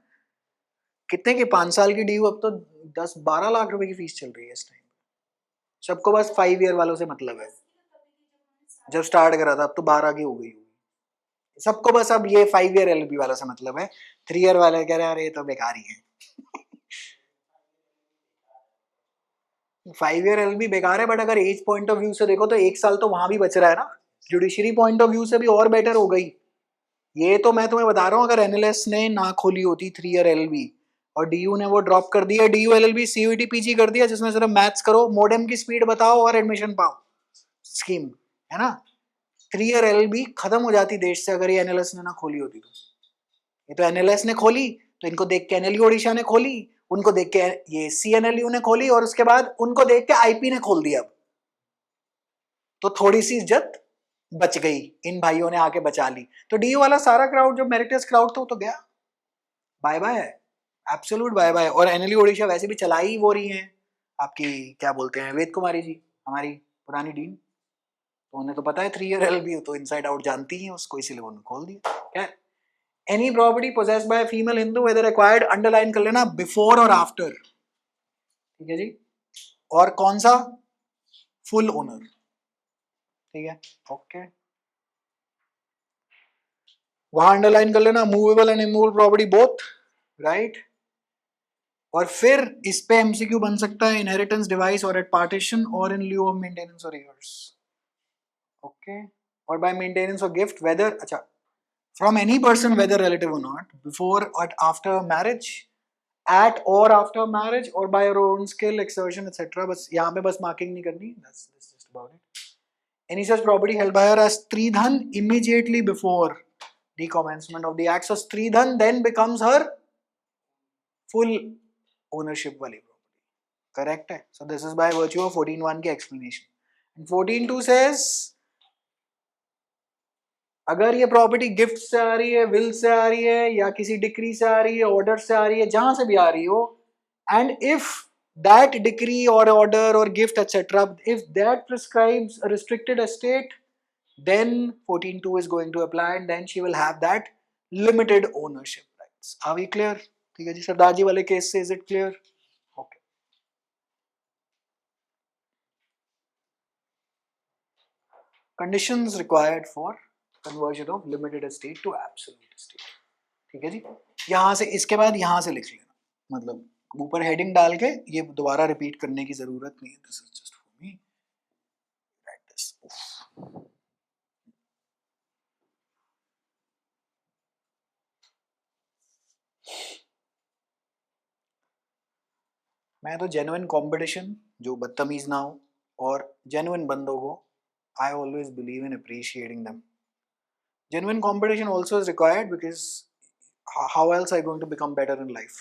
S1: कितने की 5 साल की डीयू, अब तो 10-12 लाख रुपए की फीस चल रही है इस टाइम. सबको बस 5 year वालों से मतलब है. जब स्टार्ट करा था, अब तो 12 की हो गई होगी सबको. बस अब ये 5 year एलएलबी वालों से मतलब है. 3 year वाले कह रहे हैं अरे ये तो बेकार ही है. 5 year एलएलबी बेकार है, बट अगर एज पॉइंट ऑफ व्यू से देखो तो 1 साल तो वहां भी बच रहा है ना. जुडिशरी पॉइंट ऑफ व्यू से भी और बेटर हो गई. ये तो मैं तुम्हें बता रहा हूँ, अगर एनएलएस ने ना खोली होती 3 year एलएलबी और डीयू ने वो ड्रॉप कर दिया, डीयू एलएलबी सीयूटी पीजी कर दिया, जिसमें सिर्फ मैथ्स करो, मॉडेम की स्पीड बताओ और एडमिशन पाओ स्कीम, है ना. 3 year एलएलबी खत्म हो जाती देश से अगर ये एनएलएस ने ना खोली होती तो. ये तो एनएलएस ने खोली, तो इनको देख के एनएलयू ओडिशा ने खोली, उनको देख के ये सीएनएलयू ने खोली, और उसके बाद उनको देख के आईपी ने खोल दिया. अब तो थोड़ी सी इज्जत बच गई, इन भाइयों ने आके बचा ली. तो डीयू वाला सारा क्राउड जो मेरिटस क्राउड था वो तो गया, bye bye, absolute bye bye. और एनएलयू ओडिशा वैसे भी चला ही वो रही है आपकी, क्या बोलते हैं, वेद कुमारी जी, हमारी पुरानी डीन. तो उन्हें तो पता है 3 year एलएलबी तो इनसाइड आउट जानती है उसको, इसीलिए उन्होंने खोल दिया. क्या, any property possessed by female Hindu whether acquired, underline कर लेना बिफोर और आफ्टर. ठीक है जी. और कौन सा, फुल ओनर. ठीक है, ओके. वहां अंडरलाइन कर लेना movable and immovable property both, right. और फिर इस पे एमसीक्यू बन सकता है इनहेरिटेंस डिवाइस और एट पार्टीशन और इन ल्यू ऑफ मेंटेनेंस और ईयर्स. ओके. और बाय मेंटेनेंस और गिफ्ट वेदर, अच्छा, from any person whether relative or not, before or after marriage, at or after marriage or by your own skill, exertion, etc. बस यहाँ पे बस marking नहीं करनी. That's just about it. Any such property held by her as Stridhan immediately before the commencement of the act. So Stridhan then becomes her full ownership वाली property. Correct है. So this is by virtue of 14.1 की explanation. And 14.2 says अगर ये property gift से आ रही है, will say आ रही है, या किसी डिक्री से आ रही है, ऑर्डर से आ रही है, जहां से भी आ रही हो, एंड इफ दैट डिक्री और ऑर्डर और gift etcetera, if that prescribes a restricted estate, then 14.2 is going to apply and then she will have that limited ownership rights. Are we clear? ठीक है जी, सरदार जी वाले केस से is it clear? Okay. Conditions required for conversion of limited estate to absolute estate. ठीक है जी, यहां से इसके बाद यहां से लिख लेना, मतलब ऊपर हेडिंग डाल के ये दोबारा रिपीट करने की जरूरत नहीं है. This is just for me. Right this. मैं तो जेन्युइन कंपटीशन, जो बदतमीज ना हो, और जेन्युइन बंदों को I always believe in appreciating them. Genuine competition also is required because how else are you going to become better in life?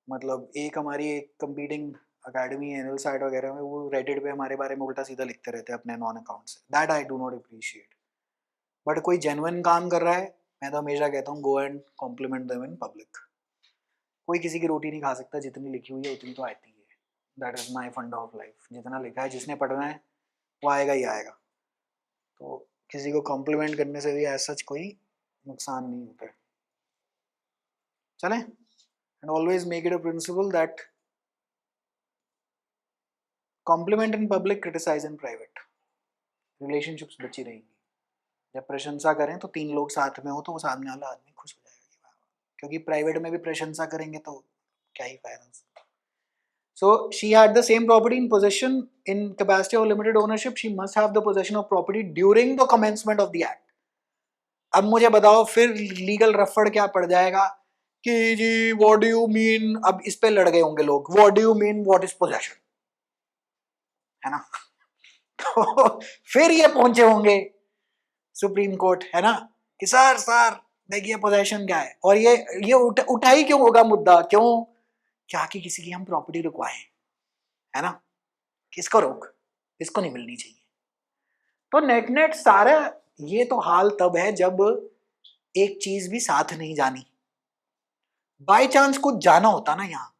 S1: मतलब एक हमारी एक competing academy है NLSAT वगैरह में, वो Reddit पे हमारे बारे में उल्टा सीधा लिखते रहते हैं अपने नॉन अकाउंट से. That I do not appreciate. But कोई genuine काम कर रहा है, मैं तो हमेशा कहता हूँ go and compliment them in public. कोई किसी की रोटी नहीं खा सकता, जितनी लिखी हुई है उतनी तो आती है. That is my funda of life. जितना लिखा है, जिसने पढ़ना है वो आएगा ही आएगा. तो किसी को कॉम्प्लीमेंट करने से भी ऐसा कोई नुकसान नहीं होता है. चलें. And always make it a principle that compliment in public, criticise in private. Relationships बची रहेंगी. जब प्रशंसा करें तो 3 लोग साथ में हो तो वो सामने वाला आदमी खुश हो जाएगा, क्योंकि प्राइवेट में भी प्रशंसा करेंगे तो क्या ही फायदा. So she had the same property in possession in capacity of limited ownership. She must have the possession of property during the commencement of the act. अब मुझे बताओ फिर लीगल रफड़ क्या पड़ जाएगा कि जी what do you mean, अब इस पे लड़ गए होंगे लोग, what do you mean what is possession, है ना. तो फिर ये पहुंचे होंगे सुप्रीम कोर्ट, है ना, कि सर देखिए पोजेशन क्या है. और ये उठा ही क्यों होगा मुद्दा, क्यों, क्या कि किसी की हम प्रॉपर्टी रुकवाए, है ना. किसको रोक, इसको नहीं मिलनी चाहिए. तो नेट सारा ये तो हाल तब है जब एक चीज भी साथ नहीं जानी. बाय चांस कुछ जाना होता ना, यहाँ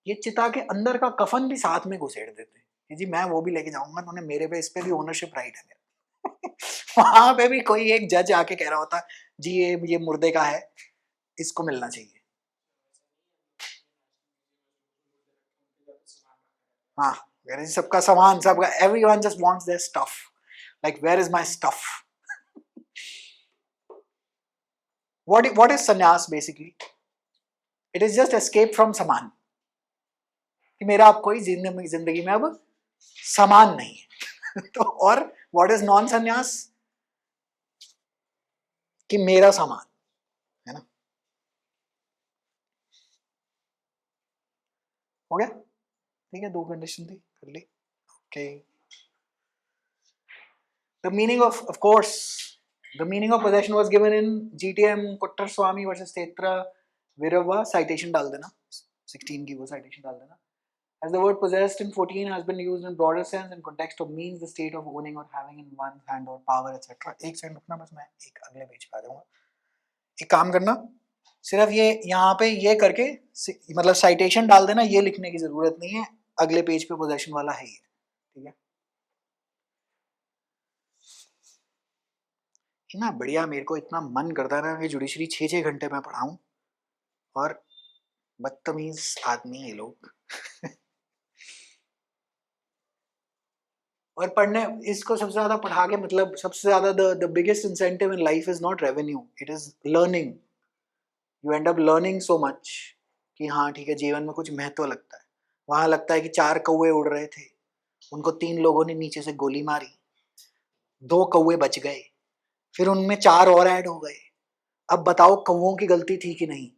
S1: ये चिता के अंदर का कफन भी साथ में घुसेड़ देते जी, मैं वो भी लेके जाऊंगा, तो मेरे पे इस पे भी ओनरशिप राइट है मेरा. वहां पे भी कोई एक जज आके कह रहा होता जी ये मुर्दे का है, इसको मिलना चाहिए. हाँ, सबका सामान, सबका, everyone just wants their stuff. Like, where is my stuff? What is sannyas basically? It is just escape from saman. कि मेरा अब कोई जिंदगी में अब सामान नहीं है. तो और what is non sannyas? कि मेरा सामान, है ना. हो गया, ठीक है, 2 कंडीशन थी, कर ली. Okay. The meaning of course, the meaning of possession was given in GTM Kuttar Swami versus Tetra Virava. Citation डाल देना, 16 की वो citation डाल देना. As the word possessed in 14 has been used in broader sense in context of means the state of owning or having in one's hand or power etc. एक second रुकना, बस मैं एक अगले पेज पे आ जाऊंगा. एक काम करना, सिर्फ ये यहाँ पे ये करके मतलब citation डाल देना, ये लिखने की जरूरत नहीं है, अगले पेज पे possession वाला है ये. ठीक है ना. बढ़िया, मेरे को इतना मन करता है ना कि जुडिशरी 6-6 घंटे में पढ़ाऊं, और बदतमीज आदमी ये लोग. और पढ़ने इसको सबसे ज्यादा पढ़ा के, मतलब सबसे ज्यादा the biggest incentive in life is not revenue, it is learning. You and up learning so much कि हाँ ठीक है, जीवन में कुछ महत्व लगता है. वहां लगता है कि 4 कौवे उड़ रहे थे, उनको 3 लोगों ने नीचे से गोली मारी, 2 कौवे बच गए, फिर उनमें 4 और ऐड हो गए, अब बताओ कौओं की गलती थी कि नहीं?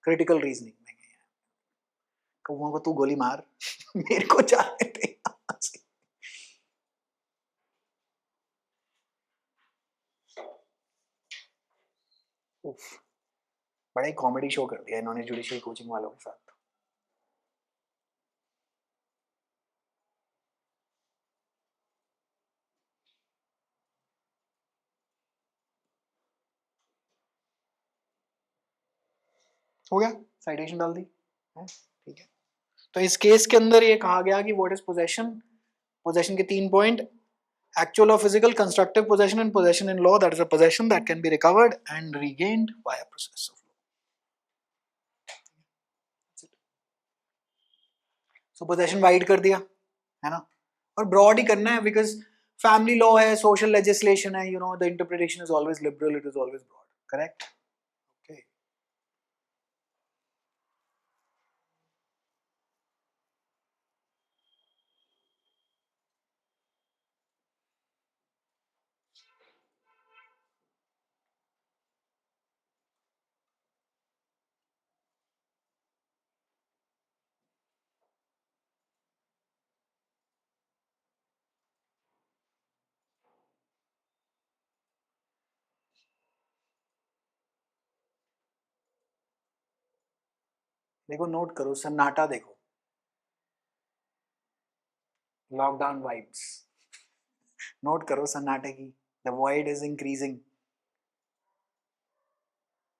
S1: क्रिटिकल रीजनिंग में कौओं को तू गोली मार मेरे को जाने दे यहाँ से। उफ, बड़ा ही कॉमेडी शो कर दिया इन्होंने जुडिशियल कोचिंग वालों के साथ। हो गया, साइटेशन डाल दी है, ठीक है। तो इस केस के अंदर ये कहा गया कि व्हाट इज पोजेशन, पोजेशन के 3 point, actual or physical constructive possession and possession in law, that is a possession that can be recovered and regained via process of law. So possession wide कर दिया है ना, और broad ही करना है because family law है, social legislation है, you know the interpretation is always liberal, it is always broad, correct? Okay. देखो नोट करो, सन्नाटा देखो, लॉकडाउन वाइब्स नोट करो सन्नाटे की, द वॉइड इज इंक्रीजिंग,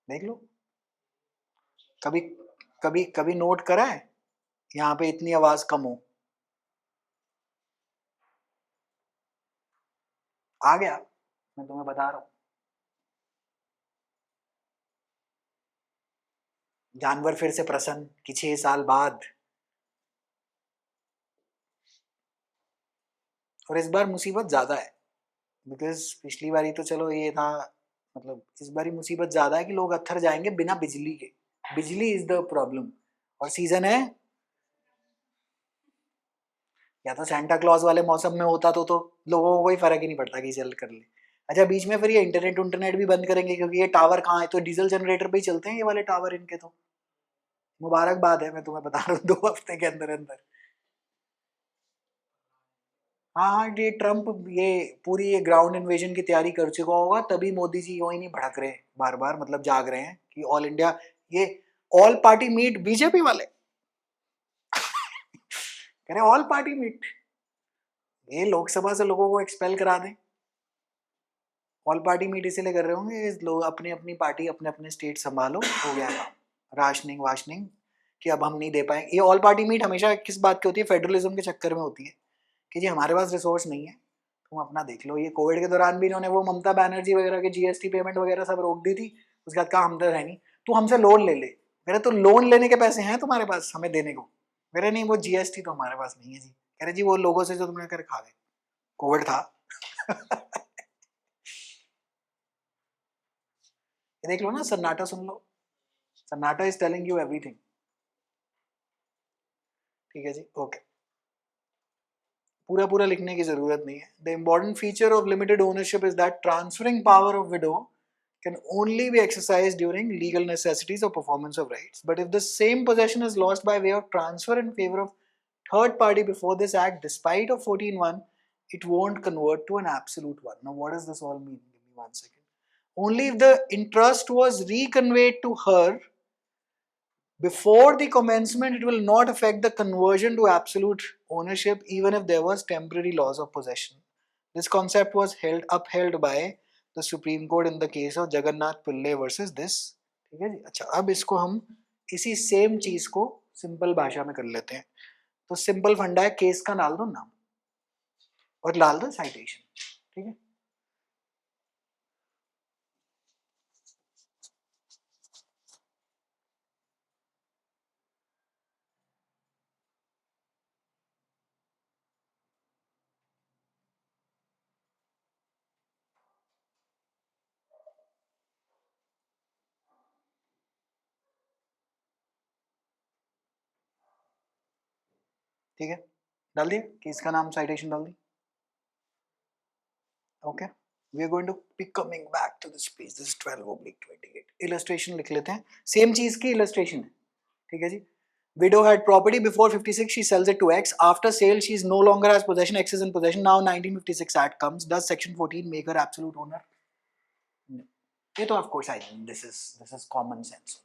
S1: देख लो। कभी कभी कभी नोट करा है यहाँ पे इतनी आवाज कम हो? आ गया, मैं तुम्हें बता रहा हूँ। जानवर फिर से प्रसन्न कि 6 साल बाद, और इस बार मुसीबत ज्यादा है बिकॉज पिछली बारी तो चलो ये था, मतलब इस बारी मुसीबत ज्यादा है कि लोग अत्थर जाएंगे बिना बिजली के, बिजली इज द प्रॉब्लम, और सीजन है, या तो सेंटा क्लॉज वाले मौसम में होता तो लोगों को कोई फर्क ही नहीं पड़ता कि चल कर ले। अच्छा बीच में फिर ये इंटरनेट इंटरनेट भी बंद करेंगे क्योंकि ये टावर कहाँ है, तो डीजल जनरेटर पे ही चलते हैं ये वाले टावर इनके, तो मुबारकबाद है, मैं तुम्हें बता रहा हूँ 2 हफ्ते के अंदर अंदर। हाँ हाँ, ये ट्रम्प ये पूरी ये ग्राउंड इन्वेजन की तैयारी कर चुका होगा, तभी मोदी जी यूं ही नहीं भड़क रहे बार बार, मतलब जाग रहे हैं कि ऑल इंडिया, ये ऑल पार्टी मीट बीजेपी वाले कह रहे ऑल पार्टी मीट, ये लोकसभा से लोगों को एक्सपेल करा दें। ऑल पार्टी मीट इसीलिए कर रहे होंगे लोग, अपनी अपनी पार्टी अपने अपने स्टेट संभालो, हो गया काम, राशनिंग वाशनिंग कि अब हम नहीं दे पाएंगे। ये ऑल पार्टी मीट हमेशा किस बात की होती है? फेडरलिज्म के चक्कर में होती है कि जी हमारे पास रिसोर्स नहीं है, तुम अपना देख लो। ये कोविड के दौरान भी इन्होंने वो ममता बनर्जी वगैरह के जीएसटी पेमेंट वगैरह सब रोक दी थी, उसके बाद कहा हम तो है नहीं, तू हमसे लोन ले ले, कह रहे तो लोन लेने के पैसे हैं तुम्हारे पास हमें देने को? कह रहे नहीं वो जीएसटी तो हमारे पास नहीं है जी, कह रहे जी वो लोगों से जो तुमने कर खा गए, कोविड था ये देख लो ना, सन्नाटा सुन लो, सन्नाटा इज टेलिंग यू एवरीथिंग। ठीक है जी, ओके, पूरा पूरा लिखने की जरूरत नहीं है। The important feature of limited ownership is that transferring power of window can only be exercised during legal necessities or performance of rights. But if the same possession is lost by way of transfer in favor of third party before this act, despite of 14(1), it won't convert to an absolute one. Now, what does this all mean? Give me 1 second. Only if the interest was reconveyed to her before the commencement, it will not affect the conversion to absolute ownership, even if there was temporary loss of possession. This concept was upheld by the Supreme Court in the case of Jagannath Pillai versus this. ठीक है जी। अच्छा अब इसको हम इसी same चीज को simple भाषा में कर लेते हैं। तो सिंपल फंडा है, केस का डाल दो नाम और डाल दो साइटेशन, ठीक है। ठीक है, डाल दिया केस का नाम, साइटेशन डाल दी, okay. we are going to be coming back to this page. This is 12/28. Illustration लिख लेते हैं, सेम चीज की illustration है, ठीक है जी. Widow had property before 56, she sells it to X. After sale, she is no longer has possession, X is in possession. Now 1956 Act comes. Does section 14 make her absolute owner? No. ये तो of course I think this is common sense.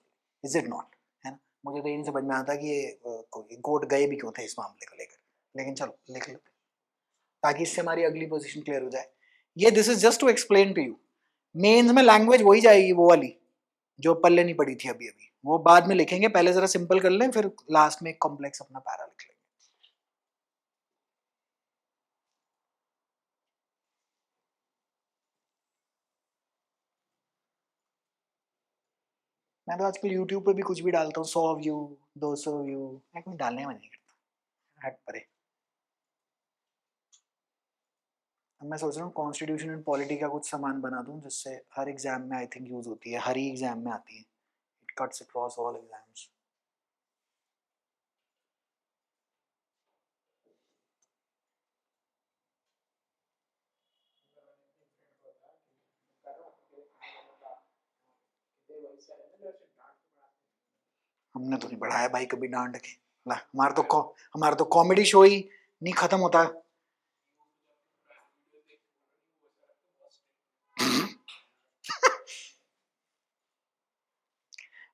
S1: Is it not? है ना? मुझे तो ये नहीं समझ में आता कि ये कोर्ट गए भी क्यों थे इस मामले को लेकर, लेकिन चलो लिख लेते ताकि इससे हमारी अगली पोजीशन क्लियर हो जाए. ये this is just to explain to you. Mains में लैंग्वेज वही जाएगी, वो वाली जो पल्ले नहीं पड़ी थी अभी अभी, वो बाद में लिखेंगे. पहले जरा सिंपल कर लें, फिर लास्ट में एक कॉम्प्लेक्स अपना पैरा लिख लेंगे. मैं तो आजकल यूट्यूब पे भी कुछ भी डालता हूँ, 100 व्यू 200 व्यू, मैं कुछ डालने में नहीं करता, हट परे. अब मैं सोच रहा हूँ कॉन्स्टिट्यूशन एंड पॉलिटी का कुछ सामान बना दूँ जिससे हर एग्जाम में आई थिंक यूज होती है, हर ही एग्जाम में आती है. It cuts across all exams. हमने तो नहीं बढ़ाया भाई कभी डांट के. ला हमारा तो कॉमेडी शो ही नहीं खत्म होता.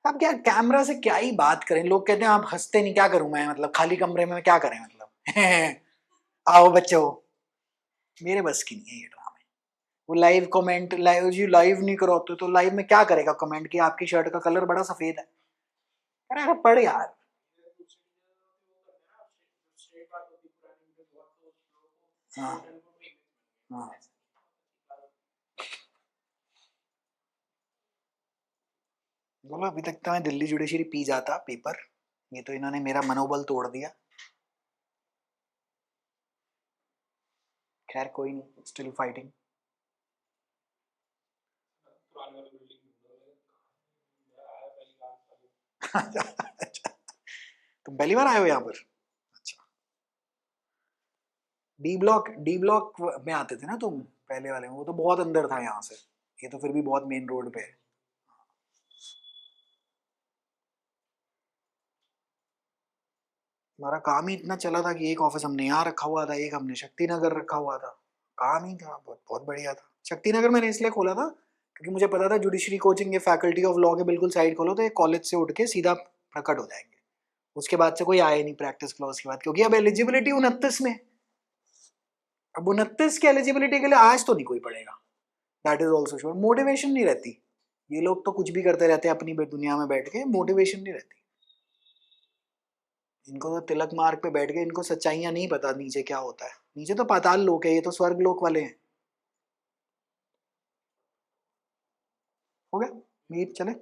S1: अब क्या कैमरा से क्या ही बात करें, लोग कहते हैं आप हंसते नहीं, क्या करूं मैं, मतलब खाली कमरे में क्या करें, मतलब आओ बच्चों, मेरे बस की नहीं है ये ड्रामे. वो लाइव कमेंट, लाइव नहीं कराते तो लाइव में क्या करेगा कमेंट कि आपकी शर्ट का कलर बड़ा सफेद है. अरे पढ़ यार. हाँ हाँ. बोलो अभी तक तो मैं दिल्ली जुडिशरी पी जाता पेपर, ये तो इन्होंने मेरा मनोबल तोड़ दिया. खैर कोई नहीं, स्टिल फाइटिंग. तुम पहली बार आए हो यहाँ पर? अच्छा. डी ब्लॉक में आते थे ना तुम पहले वाले में, वो तो बहुत अंदर था यहाँ से, ये तो फिर भी बहुत मेन रोड पे है. हमारा काम ही इतना चला था कि एक ऑफिस हमने यहाँ रखा हुआ था, एक हमने शक्ति नगर रखा हुआ था. काम ही था, बहुत बहुत बढ़िया था. शक्ति नगर मैंने इसलिए खोला था क्योंकि मुझे पता था जुडिशरी कोचिंग ये फैकल्टी ऑफ लॉ के बिल्कुल साइड खोलो तो ये कॉलेज से उठ के सीधा प्रकट हो जाएंगे. उसके बाद से कोई आए नहीं प्रैक्टिस क्लॉज के बाद, क्योंकि अब एलिजिबिलिटी 29 में. अब 29 के एलिजिबिलिटी के लिए आज तो नहीं कोई पढ़ेगा, that is also sure. Motivation नहीं रहती, ये लोग तो कुछ भी करते रहते हैं अपनी दुनिया में बैठ के, मोटिवेशन नहीं रहती. इनको तो तिलक मार्ग पे बैठ के इनको सच्चाइयां नहीं पता नीचे क्या होता है. नीचे तो पाताल लोक है, ये तो स्वर्ग लोक वाले हैं. हो गया मीट, चले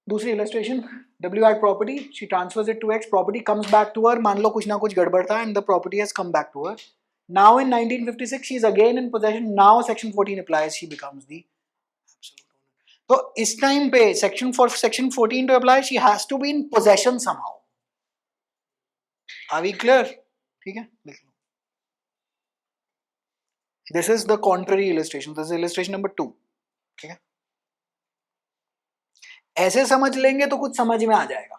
S1: दूसरी illustration. W had property, she transfers it to X, property comes back to her. मान लो कुछ ना कुछ गड़बड़ था and the property has come back to her. Now in 1956 she is again in possession. Now section 14 applies, she becomes the absolute owner. तो इस time पे section 14 to apply she has to be in possession somehow. Are we clear? ठीक है, लिख लो. This is the contrary illustration. This is illustration number 2. ठीक है, ऐसे समझ लेंगे तो कुछ समझ में आ जाएगा.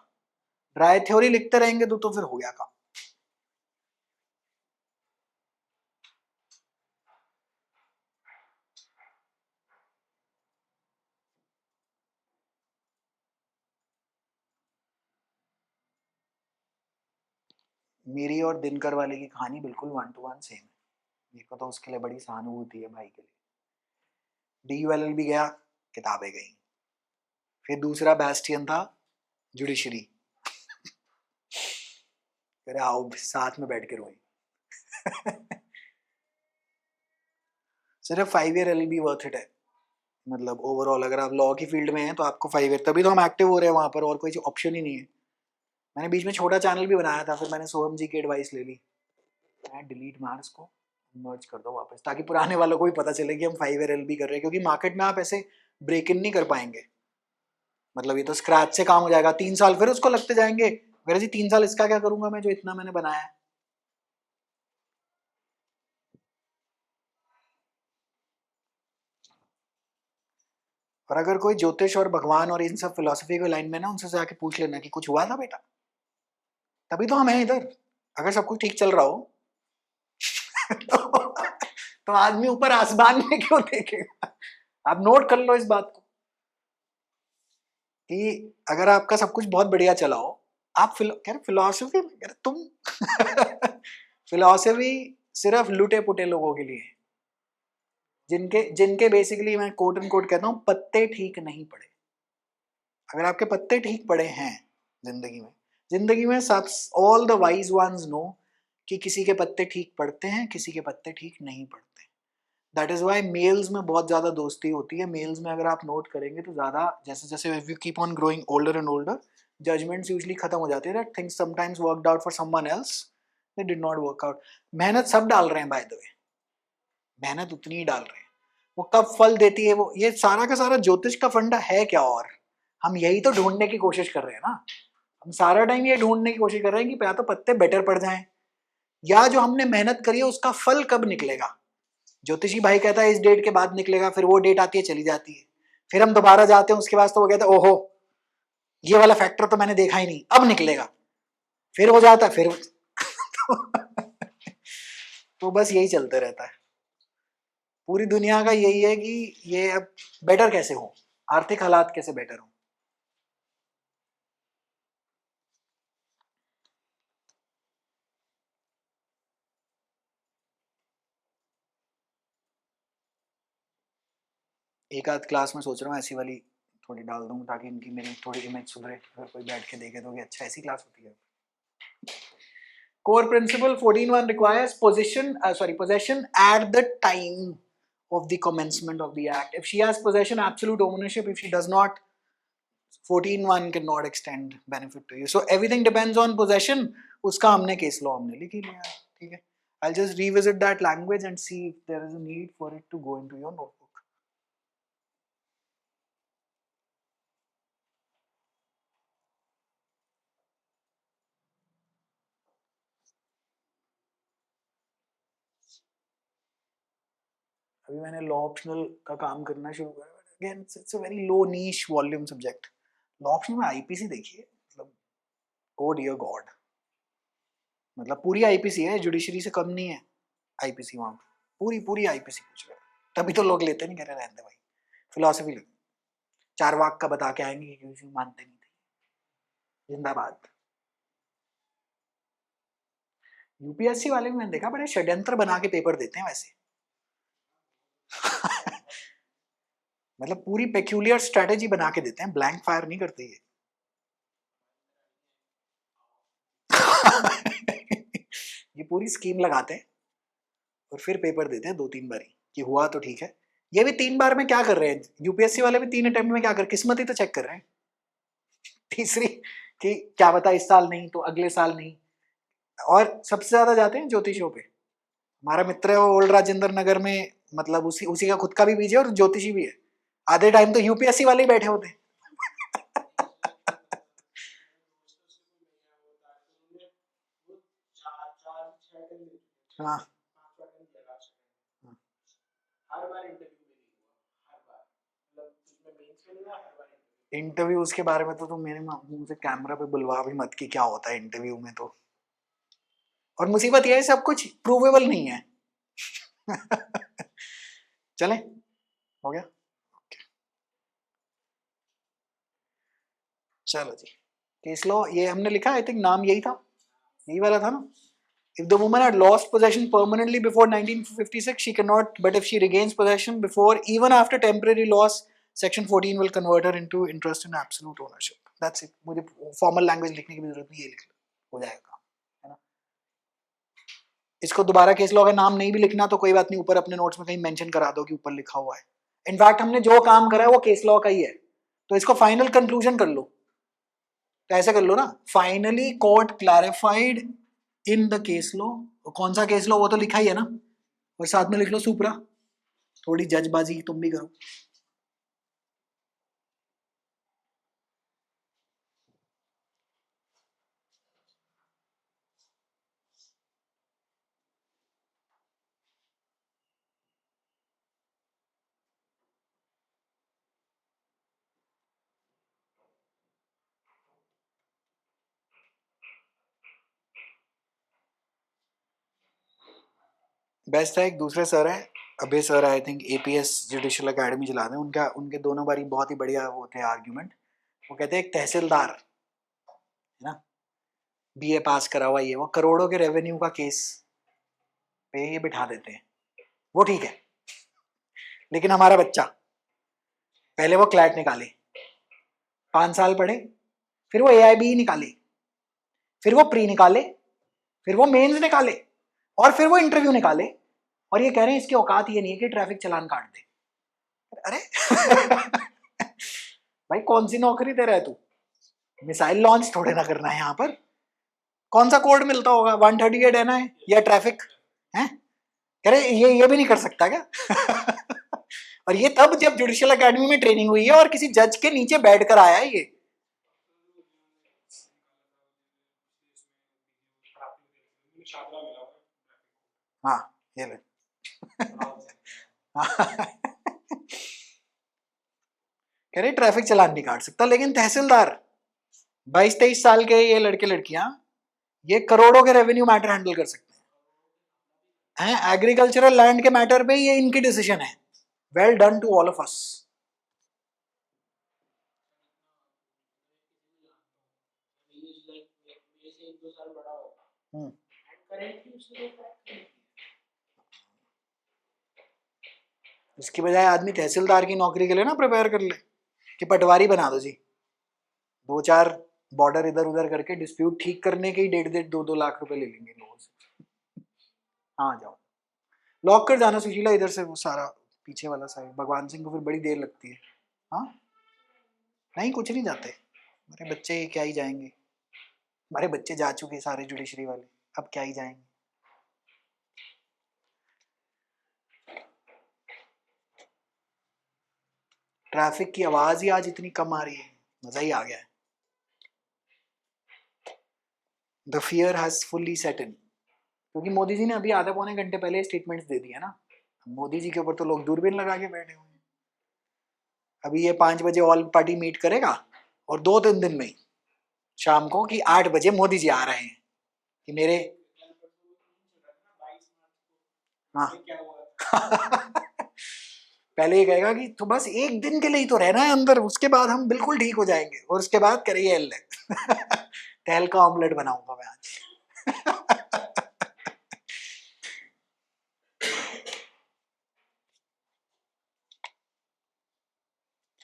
S1: ड्राई थ्योरी लिखते रहेंगे तो फिर हो गया काम. मेरी और दिनकर वाले की कहानी बिल्कुल 1 to 1 सेम है. मेरे को तो उसके लिए बड़ी सहानुभूति है भाई के लिए. DULL भी गया, किताबें गई. फिर दूसरा बैस्टियन था जुडिशरी. अरे आओ साथ में बैठ के रोए. सिर्फ 5 year LLB वर्थ इट है. मतलब ओवरऑल अगर आप लॉ की फील्ड में हैं तो आपको 5 year, तभी तो हम एक्टिव हो रहे हैं वहां पर, और कोई ऑप्शन ही नहीं है. मैंने बीच में छोटा चैनल भी बनाया था, फिर मैंने सोहम जी की एडवाइस ले ली, मैं डिलीट मार इसको, मर्ज कर दो वापस, ताकि पुराने वालों को भी पता चले कि हम 5 year LLB कर रहे हैं. क्योंकि मार्केट में आप ऐसे ब्रेक इन नहीं कर पाएंगे. मतलब ये तो स्क्रैच से काम हो जाएगा. 3 साल फिर उसको लगते जाएंगे, मेरे जी 3 साल इसका क्या करूंगा मैं जो इतना मैंने बनाया है. पर अगर कोई ज्योतिष और भगवान और इन सब फिलोसफी के लाइन में ना, उनसे जाके पूछ लेना कि कुछ हुआ था बेटा, तभी तो हम हैं इधर। अगर सब कुछ ठीक चल रहा हो तो आदमी ऊपर आसमान में क्यों देखेगा? आप नोट कर लो इस बात को कि अगर आपका सब कुछ बहुत बढ़िया चला हो, आप कह रहे फिलोसफी में, कह रहे तुम फिलोसफी सिर्फ लुटे पुटे लोगों के लिए है, जिनके जिनके बेसिकली मैं कोट एंड कोट कहता हूं पत्ते ठीक नहीं पड़े। अगर आपके पत्ते ठीक पड़े हैं जिंदगी में सब all the wise ones know कि किसी के पत्ते ठीक पड़ते हैं, किसी के पत्ते ठीक नहीं पड़ते। दैट इज वाई मेल्स में बहुत ज्यादा दोस्ती होती है। मेल्स में अगर आप नोट करेंगे तो ज्यादा जैसे जैसे if you keep on growing older and older, judgments usually खत्म हो जाते हैं। That things sometimes worked out for someone else, they did not work out. मेहनत सब डाल रहे हैं बाय द वे, मेहनत उतनी ही डाल रहे हैं, वो कब फल देती है वो, ये सारा का सारा ज्योतिष का फंडा है क्या? और हम यही तो ढूंढने की कोशिश कर रहे हैं ना, हम सारा टाइम ये ढूंढने की कोशिश कर रहे हैं कि या तो पत्ते बेटर पड़ जाएं, या जो हमने मेहनत करी है उसका फल कब निकलेगा। ज्योतिषी भाई कहता है इस डेट के बाद निकलेगा, फिर वो डेट आती है चली जाती है, फिर हम दोबारा जाते हैं उसके बाद तो वो कहता है ओहो ये वाला फैक्टर तो मैंने देखा ही नहीं, अब निकलेगा, फिर हो जाता है, फिर तो बस यही चलते रहता है। पूरी दुनिया का यही है कि ये अब बेटर कैसे हो, आर्थिक हालात कैसे बेटर हो। एक आध क्लास में सोच रहा हूँ ऐसी वाली थोड़ी डाल दूँ ताकि इनकी मेरी थोड़ी इमेज सुधरे, अगर कोई बैठ के देखे तो कि अच्छा ऐसी क्लास होती है। Core principle 14.1 requires possession at the time of the commencement of the act. If she has possession, absolute ownership. If she does not, 14.1 cannot extend benefit to you. So everything depends on possession. उसका हमने case law हमने लिख ही लिया, ठीक है? I'll just revisit that language and see if there is a need for it to go into your notebook. अभी मैंने law optional का काम करना शुरू करा, again it's a very low niche volume subject. Law optional में IPC देखिए, मतलब ओ डियर गॉड, मतलब पूरी आईपीसी है, जुडिशरी से कम नहीं है आईपीसी वहां पे, पूरी पूरी आईपीसी पूछ रहे हैं। तभी तो लोग लेते नहीं, कह रहे रहने भाई फिलोसफी ले, चार वाक का बता के आएंगे क्योंकि मानते नहीं थे। जिंदाबाद। यूपीएससी वाले भी मैंने देखा बड़े षड्यंत्र बना के पेपर देते हैं वैसे मतलब पूरी पेक्यूलियर स्ट्रेटेजी बना के देते हैं, ब्लैंक फायर नहीं करते ये ये पूरी स्कीम लगाते हैं और फिर पेपर देते हैं 2-3 बारी कि हुआ तो ठीक है। ये भी 3 बार में क्या कर रहे हैं यूपीएससी वाले भी, 3 अटेम्प्ट में क्या कर, किस्मत ही तो चेक कर रहे हैं। तीसरी कि क्या बता इस साल नहीं तो अगले साल नहीं। और सबसे ज्यादा जाते हैं ज्योतिषियों पे। हमारा मित्र है वो ओल्ड राजेंद्र नगर में, मतलब उसी का खुद का भी बीजे और ज्योतिषी भी है। आधे टाइम तो यूपीएससी वाले ही बैठे होते हैं हाँ, इंटरव्यू उसके बारे में तो तुम मेरे मुंह से कैमरा पे बुलवा भी मत कि क्या होता है इंटरव्यू में तो। और मुसीबत यह है सब कुछ प्रूवेबल नहीं है चले, हो गया, चलो जी। केस लॉ ये हमने लिखा, आई थिंक नाम यही था, यही वाला था ना। If the woman had lost possession permanently before 1956, she cannot, but if she regains possession before, even after temporary loss, Section 14 will convert her into interest in absolute ownership. That's it. मुझे formal language लिखने की भी जरूरत नहीं है, ये लिख लो, हो जाएगा, है ना। इसको दोबारा केस लॉ का नाम नहीं भी लिखना तो कोई बात नहीं, ऊपर अपने नोट्स में कहीं मेंशन करा दो कि ऊपर लिखा हुआ है। इनफैक्ट हमने जो काम करा है वो केस लॉ का ही है, तो इसको फाइनल कंक्लूजन कर लो। तो ऐसे कर लो ना, finally court clarified in the case law. कौन सा केस लॉ वो तो लिखा ही है ना, और साथ में लिख लो सुपरा, थोड़ी जजबाजी तुम भी करो। बेस्ट है, एक दूसरे सर हैं, Abhay sir, I think APS judicial academy चलाते हैं, उनका उनके दोनों बारी बहुत ही बढ़िया वो थे आर्ग्यूमेंट। वो कहते हैं एक तहसीलदार है ना, बीए पास करा हुआ, ये वो करोड़ों के रेवेन्यू का केस पे ये बिठा देते हैं, वो ठीक है। लेकिन हमारा बच्चा पहले वो क्लैट निकाले, 5 साल पढ़े, फिर वो एआईबी निकाले, फिर वो प्री निकाले, फिर वो मेंस निकाले, और फिर वो इंटरव्यू निकाले, और ये कह रहे हैं इसकी औकात ये नहीं है कि ट्रैफिक चालान काट दे। अरे भाई कौन सी नौकरी दे रहा है तू? मिसाइल लॉन्च थोड़े ना करना है यहाँ पर। कौन सा कोड मिलता होगा, 138 है ना या ट्रैफिक है? कह रहे ये भी नहीं कर सकता क्या? और ये तब जब जुडिशियल एकेडमी में ट्रेनिंग हुई है और किसी जज के नीचे बैठ कर आया है ये। हाँ ये ले। कह रहे ट्रैफिक चालान नहीं काट सकता, लेकिन तहसीलदार 22-23 साल के ये लड़के लड़कियां ये करोड़ों के रेवेन्यू मैटर हैंडल कर सकते हैं। एग्रीकल्चरल लैंड के मैटर पे ये इनकी डिसीजन है। Well done to all of us. इसकी बजाय आदमी तहसीलदार की नौकरी के लिए ना प्रिपेयर कर ले कि पटवारी बना दो जी, 2-4 बॉर्डर इधर उधर करके डिस्प्यूट ठीक करने के ही 1.5 2 लाख रुपए ले लेंगे लोगों से। हाँ जाओ लॉक कर जाना सुशीला इधर से, वो सारा पीछे वाला साइड, भगवान सिंह को फिर बड़ी देर लगती है। हाँ नहीं कुछ नहीं जाते, हमारे बच्चे क्या ही जाएंगे, हमारे बच्चे जा चुके सारे जुडिशरी वाले, अब क्या ही जाएंगे। ट्रैफिक की आवाज ही आज इतनी कम आ रही है, मजा ही आ गया है। The fear has fully set in, क्योंकि मोदी जी ने अभी आधे पौने घंटे पहले स्टेटमेंट्स दे दिए ना। मोदी जी के ऊपर तो लोग दूरबीन लगा के बैठे हुए हैं। अभी ये 5 बजे ऑल पार्टी मीट करेगा और 2-3 दिन में ही शाम को कि 8 बजे मोदी जी आ रहे हैं कि मेरे हाँ पहले ये कहेगा कि तो बस एक दिन के लिए ही तो रहना है अंदर, उसके बाद हम बिल्कुल ठीक हो जाएंगे, और उसके बाद करिए तेल का ऑमलेट बनाऊंगा मैं आज।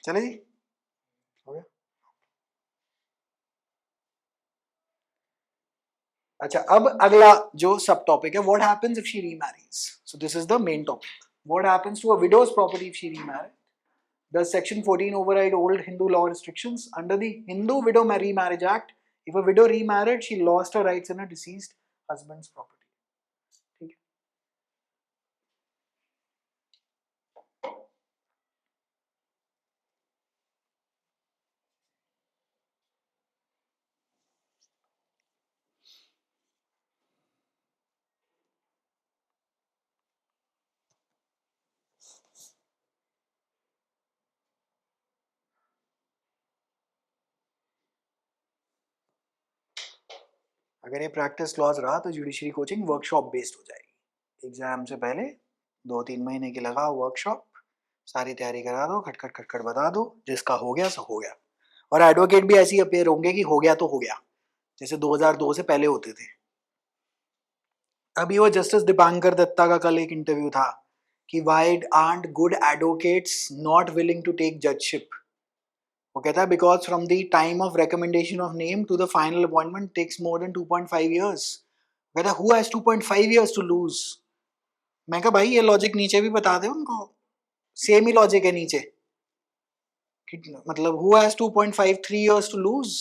S1: चले जी हो गया। अच्छा अब अगला जो सब टॉपिक है, what happens if she remarries. So this is the main topic, what happens to a widow's property if she remarried. Does Section 14 override old Hindu law restrictions? Under the Hindu Widow Remarriage Act, if a widow remarried, she lost her rights in her deceased husband's property. ठीक है? अगर ये practice clause रहा तो judiciary coaching workshop based हो जाएगी। Exam से पहले 2-3 महीने की लगाओ वर्कशॉप, सारी तैयारी करा दो, खटखट खटखट बता दो, जिसका हो गया सो हो गया। और एडवोकेट भी ऐसे ही अपेयर होंगे कि हो गया तो हो गया, जैसे 2002 से पहले होते थे। अभी वो जस्टिस दीपांकर दत्ता का कल एक इंटरव्यू था कि why are good advocates not willing to take judgeship. वो कहता है because from the time of recommendation of name to the final appointment takes more than 2.5 years। कहता who has 2.5 years to lose. मैं कहा भाई ये लॉजिक नीचे भी बता दे उनको, सेम ही लॉजिक है नीचे कि मतलब who has 2.53 years to lose.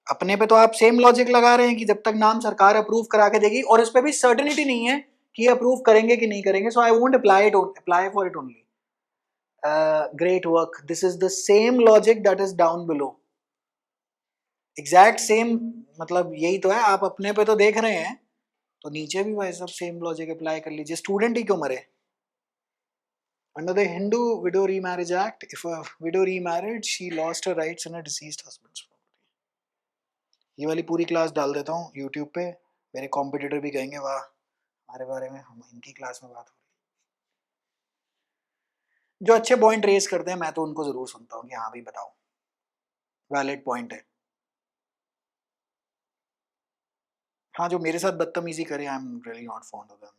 S1: अपने पे तो आप सेम लॉजिक लगा रहे हैं कि जब तक नाम सरकार अप्रूव करा के देगी, और इस पे भी सर्टेनिटी नहीं है कि अप्रूव करेंगे कि नहीं करेंगे, so I won't apply for it only. Great work, this is the same logic that is down below, exact same, मतलब यही तो है। आप अपने पे तो देख रहे हैं, तो नीचे भी भाई सब सेम लॉजिक अप्लाई कर लीजिए, स्टूडेंट ही क्यों मरे। Under the Hindu Widow Remarriage Act, if a widow remarried, she lost her rights in her deceased husband's property। ये वाली पूरी क्लास डाल देता हूँ YouTube पे, मेरे कॉम्पिटिटर भी कहेंगे वाह हमारे बारे में हम इनकी क्लास में बात हो रही है। जो अच्छे पॉइंट रेज करते हैं मैं तो उनको जरूर सुनता हूँ कि हाँ भाई बताओ, वैलिड पॉइंट है। हाँ, जो मेरे साथ बदतमीजी करे, I am really not fond of them.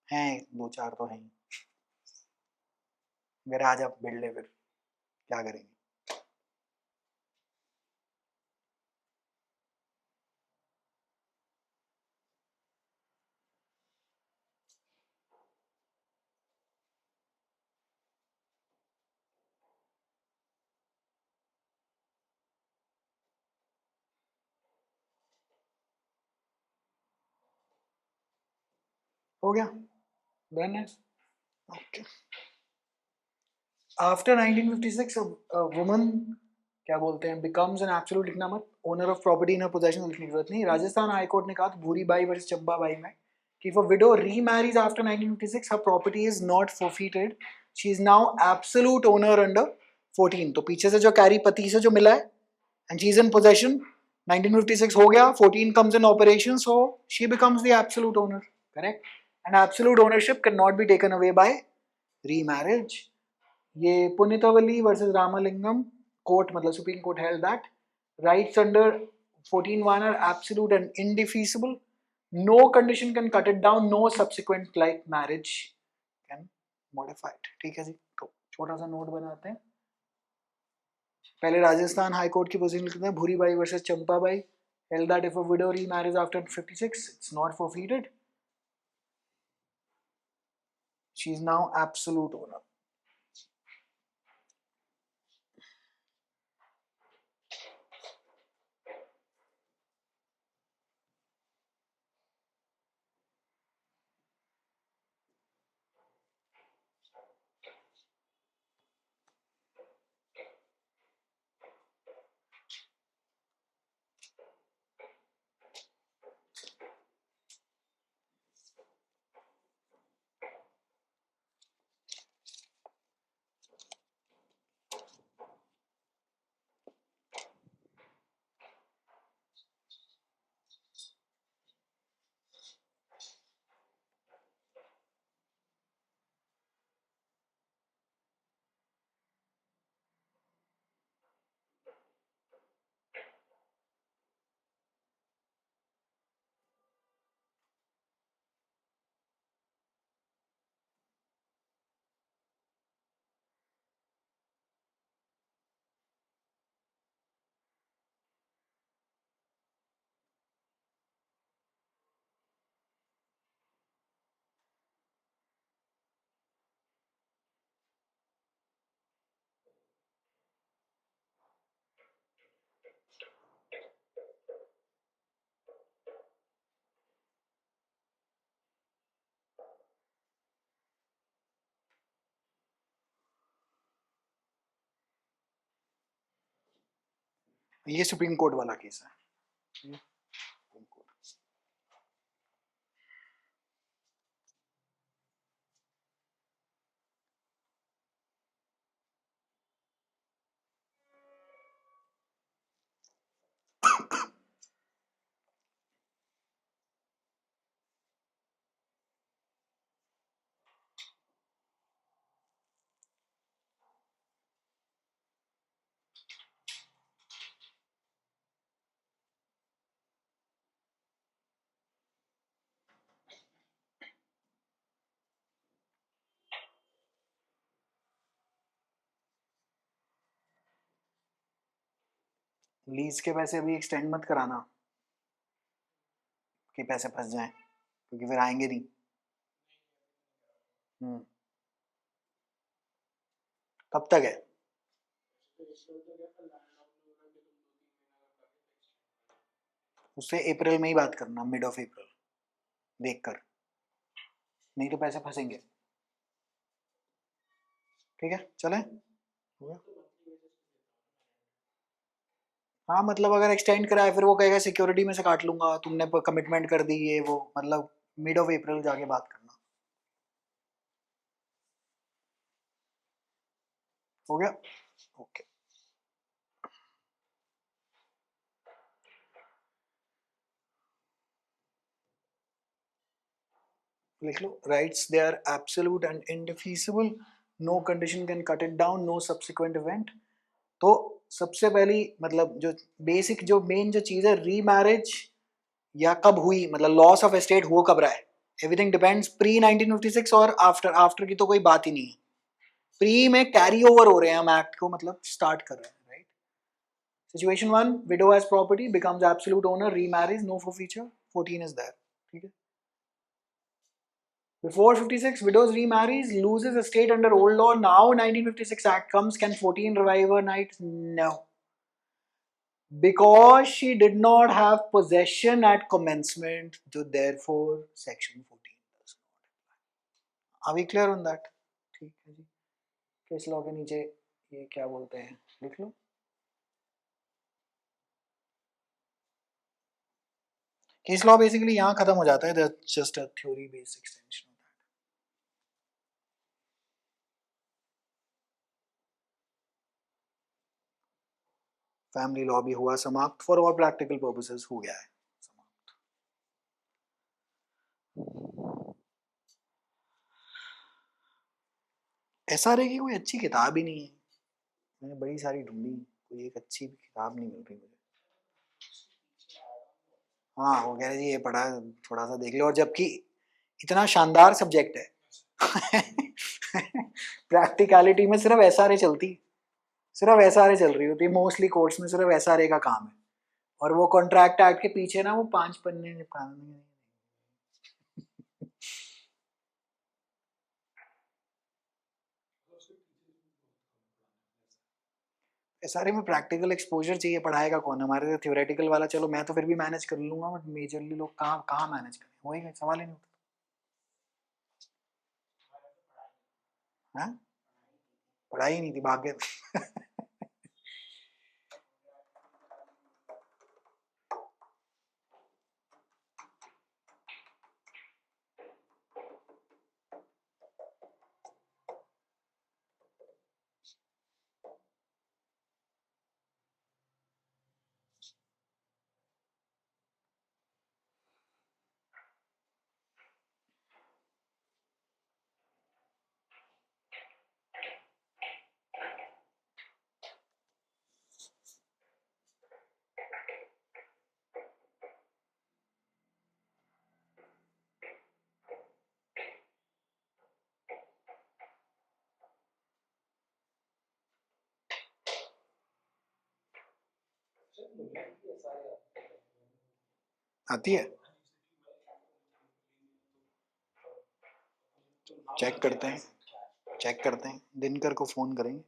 S1: हैं दो चार तो हैं, मेरे आज आप भिड़ ले फिर क्या करेंगे। हो गया, डन है। ओके, आफ्टर 1956 a woman क्या बोलते हैं becomes an absolute, लिखना मत, owner of property in possession, लिखने की जरूरत नहीं। राजस्थान हाई कोर्ट ने कहा था Bhuri Bai versus Champa by में कि if a widow remarries after 1956 her property is not forfeited, she is now absolute owner under 14। तो पीछे से जो कैरी पति से जो मिला है and she is in possession, 1956 हो गया, 14 comes in operation, so she becomes the absolute owner, correct? And absolute ownership cannot be taken away by remarriage। ये पुनितवली वर्सेस रामलिंगम कोर्ट, मतलब supreme court held that rights under 14(1) are absolute and indefeasible, no condition can cut it down, no subsequent like marriage can modify it. ठीक है जी, तो छोटा सा note बनाते हैं। पहले राजस्थान हाई कोर्ट की पोजीशन लिखते हैं, Bhuribai versus Champabai held that if a widow remarries after 56 it's not forfeited, she is now absolute owner। ये सुप्रीम कोर्ट वाला केस है। लीज के पैसे अभी एक्सटेंड मत कराना कि पैसे फंस जाएं, क्योंकि फिर आएंगे नहीं। कब तक है? उससे अप्रैल में ही बात करना, मिड ऑफ अप्रैल देख कर, नहीं तो पैसे फंसेंगे। ठीक है, चलें? हाँ, मतलब अगर एक्सटेंड कराए फिर वो कहेगा सिक्योरिटी में से काट लूंगा, तुमने कमिटमेंट कर दी ये वो, मतलब मिड ऑफ अप्रैल जाके बात करना। हो गया? ओके। लिख लो, rights they are absolute and indefeasible, no condition can cut it down, no subsequent event. तो सबसे पहली मतलब जो बेसिक जो मेन जो चीज है, रीमैरिज या कब हुई, मतलब लॉस ऑफ एस्टेट हुआ कब रहा है, एवरीथिंग डिपेंड्स प्री 1956 और आफ्टर। आफ्टर की तो कोई बात ही नहीं है, प्री में कैरी ओवर हो रहे हैं हम एक्ट को, मतलब स्टार्ट कर रहे हैं, right. Situation 1, widow has property, becomes absolute owner, remarriage, no forfeiture, 14 is there, ठीक है। Before 56, widows remarries, loses estate under old law. Now 1956 Act comes, can 14 revive her night? No. Because she did not have possession at commencement, so therefore section 14 does not. Are we clear on that? ठीक है जी। Case law के नीचे ये क्या बोलते हैं लिख लो। Case law basically यहाँ खत्म हो जाता है, that's just a theory based extension of that. Family law भी हुआ समाप्त, फॉर ऑल प्रैक्टिकल पर्पसेस हो गया है समाप्त। एसआरए की कोई अच्छी किताब ही नहीं है, मैंने बड़ी सारी ढूंढी, कोई एक अच्छी किताब नहीं मिल रही मुझे। हाँ वो कह रहे जी ये पढ़ा, थोड़ा सा देख लो, और जबकि इतना शानदार सब्जेक्ट है प्रैक्टिकलिटी में सिर्फ एसआरए चलती, सिर्फ एसआरए चल रही होती है मोस्टली कोर्ट्स में, सिर्फ एसआरए का काम है। और वो कॉन्ट्रैक्ट एक्ट के पीछे ना वो 5 पन्ने निपटाने। एसआरए में प्रैक्टिकल एक्सपोजर चाहिए, पढ़ाएगा कौन, हमारे थ्योरेटिकल वाला चलो मैं तो फिर भी मैनेज कर लूंगा, बट मेजरली लोग कहाँ कहाँ मैनेज करें, वही सवाल ही नहीं उठता। हाँ पढ़ाई नहीं थी, भाग्य आती है, चेक करते हैं, चेक करते हैं, दिनकर को फोन करेंगे।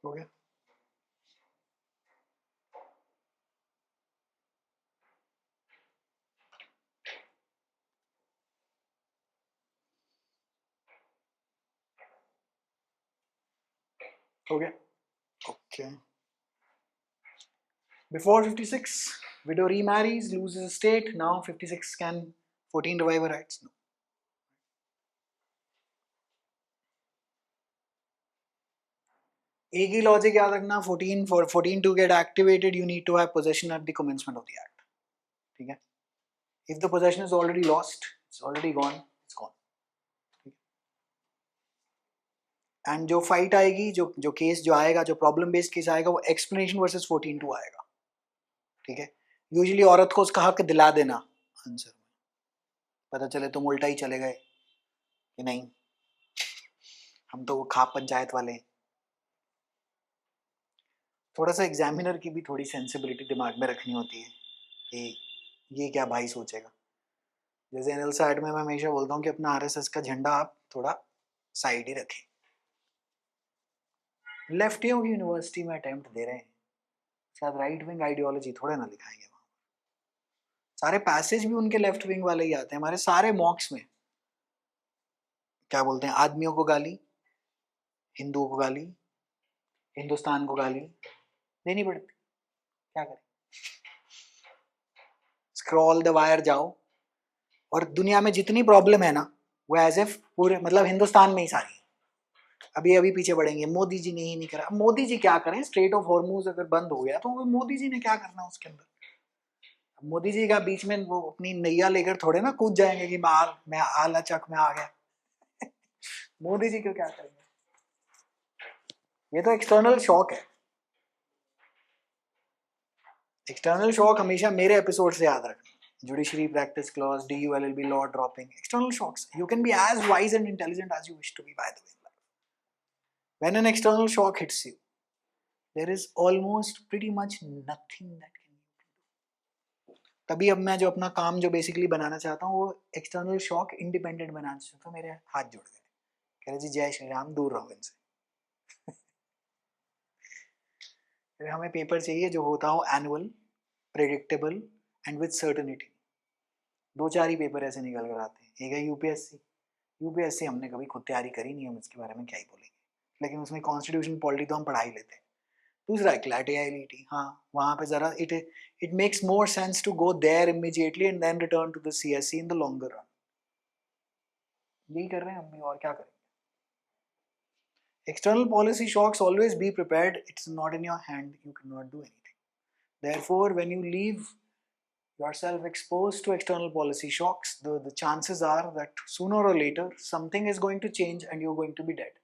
S1: हो गया, हो गया, okay. Before 56, widow remarries, loses estate. Now 56 can 14 revive her rights? No. एक ही लॉजिक याद रखना, 14 for 14 to get activated you need to have possession at the commencement of the act, ठीक है। If the possession is already lost, it's already gone, it's gone. And जो fight आएगी, जो case जो आएगा, जो प्रॉब्लम बेस्ड केस आएगा, वो एक्सप्लेनेशन वर्सेस 14(2) आएगा. ठीक है. यूजुअली औरत को उसका हक दिला देना आंसर में, पता चले तुम उल्टा ही चले गए कि नहीं हम तो वो खाप पंचायत वाले. थोड़ा सा एग्जामिनर की भी थोड़ी सेंसिबिलिटी दिमाग में रखनी होती है कि ये क्या भाई सोचेगा. जैसे एनएल साइड में मैं हमेशा बोलता हूँ कि अपना आरएसएस का झंडा आप थोड़ा साइड ही रखें. लेफ्टियों की यूनिवर्सिटी में अटेम्प्ट दे रहे हैं, शायद राइट विंग आइडियोलॉजी थोड़े ना लिखाएंगे वहाँ. सारे पैसेज भी उनके लेफ्ट विंग वाले ही आते हैं. हमारे सारे मॉक्स में क्या बोलते हैं, आदमियों को गाली, हिंदुओं को गाली, हिंदुस्तान को गाली देनी पड़ती. क्या करें, स्क्रॉल द वायर जाओ, और दुनिया में जितनी प्रॉब्लम है ना वो एज एफ पूरे मतलब हिंदुस्तान में ही सारी है. अभी पीछे बढ़ेंगे, मोदी जी ने ही नहीं करा. मोदी जी क्या करें, स्ट्रेट ऑफ हॉर्मूज अगर बंद हो गया तो मोदी जी ने क्या करना उसके अंदर. मोदी जी का बीच में वो अपनी नैया लेकर थोड़े ना कूद जाएंगे कि मैं आला चक में आ गया. मोदी जी क्यों क्या करेंगे. ये तो एक्सटर्नल शॉक है. एक्सटर्नल शॉक हमेशा मेरे एपिसोड से याद रखना. Judiciary practice clause, DULLB law dropping, external shocks. You can be as wise and intelligent as you wish to be by the way. When an external shock hits you, there is almost pretty much nothing that can do. तभी अब मैं जो अपना काम जो basically बनाना चाहता हूँ वो एक्सटर्नल शॉक इंडिपेंडेंट बनाना चाहता हूँ. मेरे हाथ जुड़ गए, कह रहे जी जय श्री राम, दूर रहो इनसे. हमें पेपर चाहिए जो होता हो annual, predictable and with certainty. 2-4 he paper ऐसे निकल कर आते हैं. एक है यूपीएससी हमने कभी खुद तैयारी करी नहीं, हम इसके बारे में क्या ही बोलेंगे, लेकिन उसमें कॉन्स्टिट्यूशन पॉलिटी तो हम पढ़ा ही लेते हैं. दूसरा है क्लैट AILET. हाँ, वहाँ पे ज़रा it makes more sense to go there immediately and then return to the CSE in the longer run. यही कर रहे हैं हम भी, और क्या करेंगे. External policy shocks, always be prepared. It's not in your hand. You cannot do anything. Therefore, when you leave yourself exposed to external policy shocks, the chances are that sooner or later something is going to change and you're going to be dead.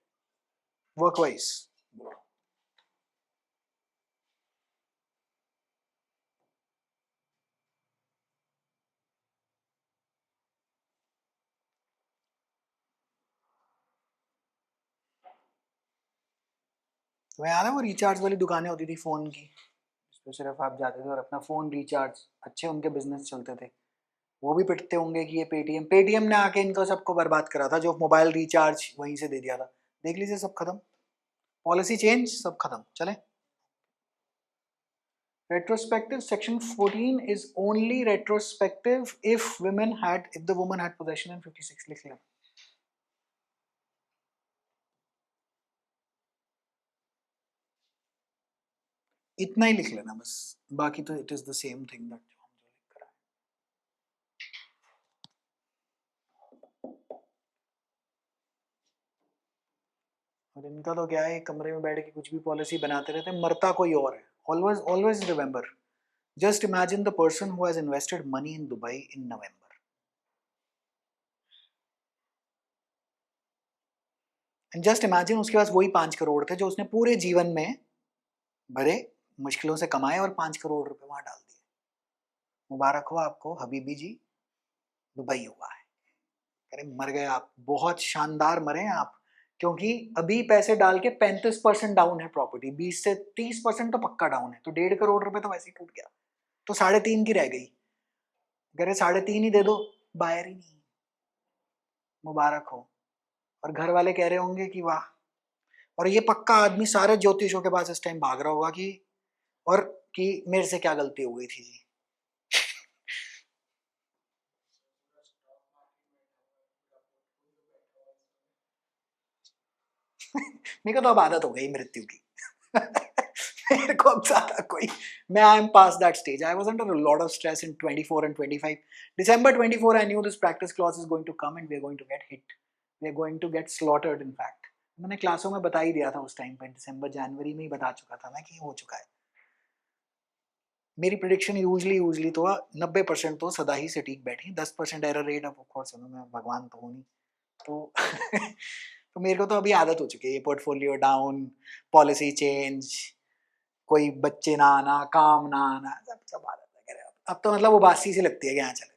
S1: Work-wise. तुम्हें याद है वो recharge वाली दुकानें होती थी phone की, तो सिर्फ आप जाते थे और अपना फ़ोन रिचार्ज, अच्छे उनके बिजनेस चलते थे. वो भी पिटते होंगे कि ये पेटीएम ने आके इनको सबको बर्बाद करा था, जो मोबाइल रिचार्ज वहीं से दे दिया था. देख लीजिए सब खत्म, पॉलिसी चेंज, सब खत्म. चले. Retrospective section 14 is only retrospective if the woman had possession in 56. लिख लिया. इतना ही लिख लेना बस, बाकी तो it is the same thing that जो हम जो लिख रहा है. और इनका तो क्या है, कमरे में बैठ के कुछ भी पॉलिसी बनाते रहते हैं, मरता कोई और है. Always remember, just imagine the person who has invested money in Dubai in November. And just imagine उसके पास वही 5 करोड़ थे जो उसने पूरे जीवन में बड़े मुश्किलों से कमाए और 5 करोड़ रुपए वहां डाल दिए. मुबारक हो आपको हबीबी जी, दुबई हुआ है. अरे मर गए आप, बहुत शानदार मरे हैं आप, क्योंकि अभी पैसे डाल के 35% डाउन है प्रॉपर्टी, 20 से 30% तो पक्का डाउन है, तो 1.5 करोड़ रुपए तो वैसे ही टूट गया, तो 3.5 की रह गई. अगर 3.5 ही दे दो, बायर ही नहीं. मुबारक हो. और घर वाले कह रहे होंगे कि वाह, और ये पक्का आदमी सारे ज्योतिषों के पास इस टाइम भाग रहा होगा कि और कि मेरे से क्या गलती हो गई थी जी. मेरे को तो अब आदत हो गई मृत्यु की. मेरे को अब ज्यादा कोई, मैं I am pass that stage. I was under a lot of stress in 24 and 25. December 24 I knew this practice clause is going to come and we are going to get hit. We are going to get slaughtered in fact. मैंने क्लासों में बता ही दिया था उस time पे, दिसंबर जनवरी में ही बता चुका था मैं कि हो चुका है. मेरी प्रिडिक्शन यूजली तो 90% तो सदा ही सटीक बैठी, 10% एरर रेट, ऑफ कोर्स मैं भगवान तो हूँ नहीं तो तो मेरे को तो अभी आदत हो चुकी है, पोर्टफोलियो डाउन, पॉलिसी चेंज, कोई बच्चे ना आना, काम ना आना, सब आदत है। अब तो मतलब वो बासी सी लगती है कि हाँ चले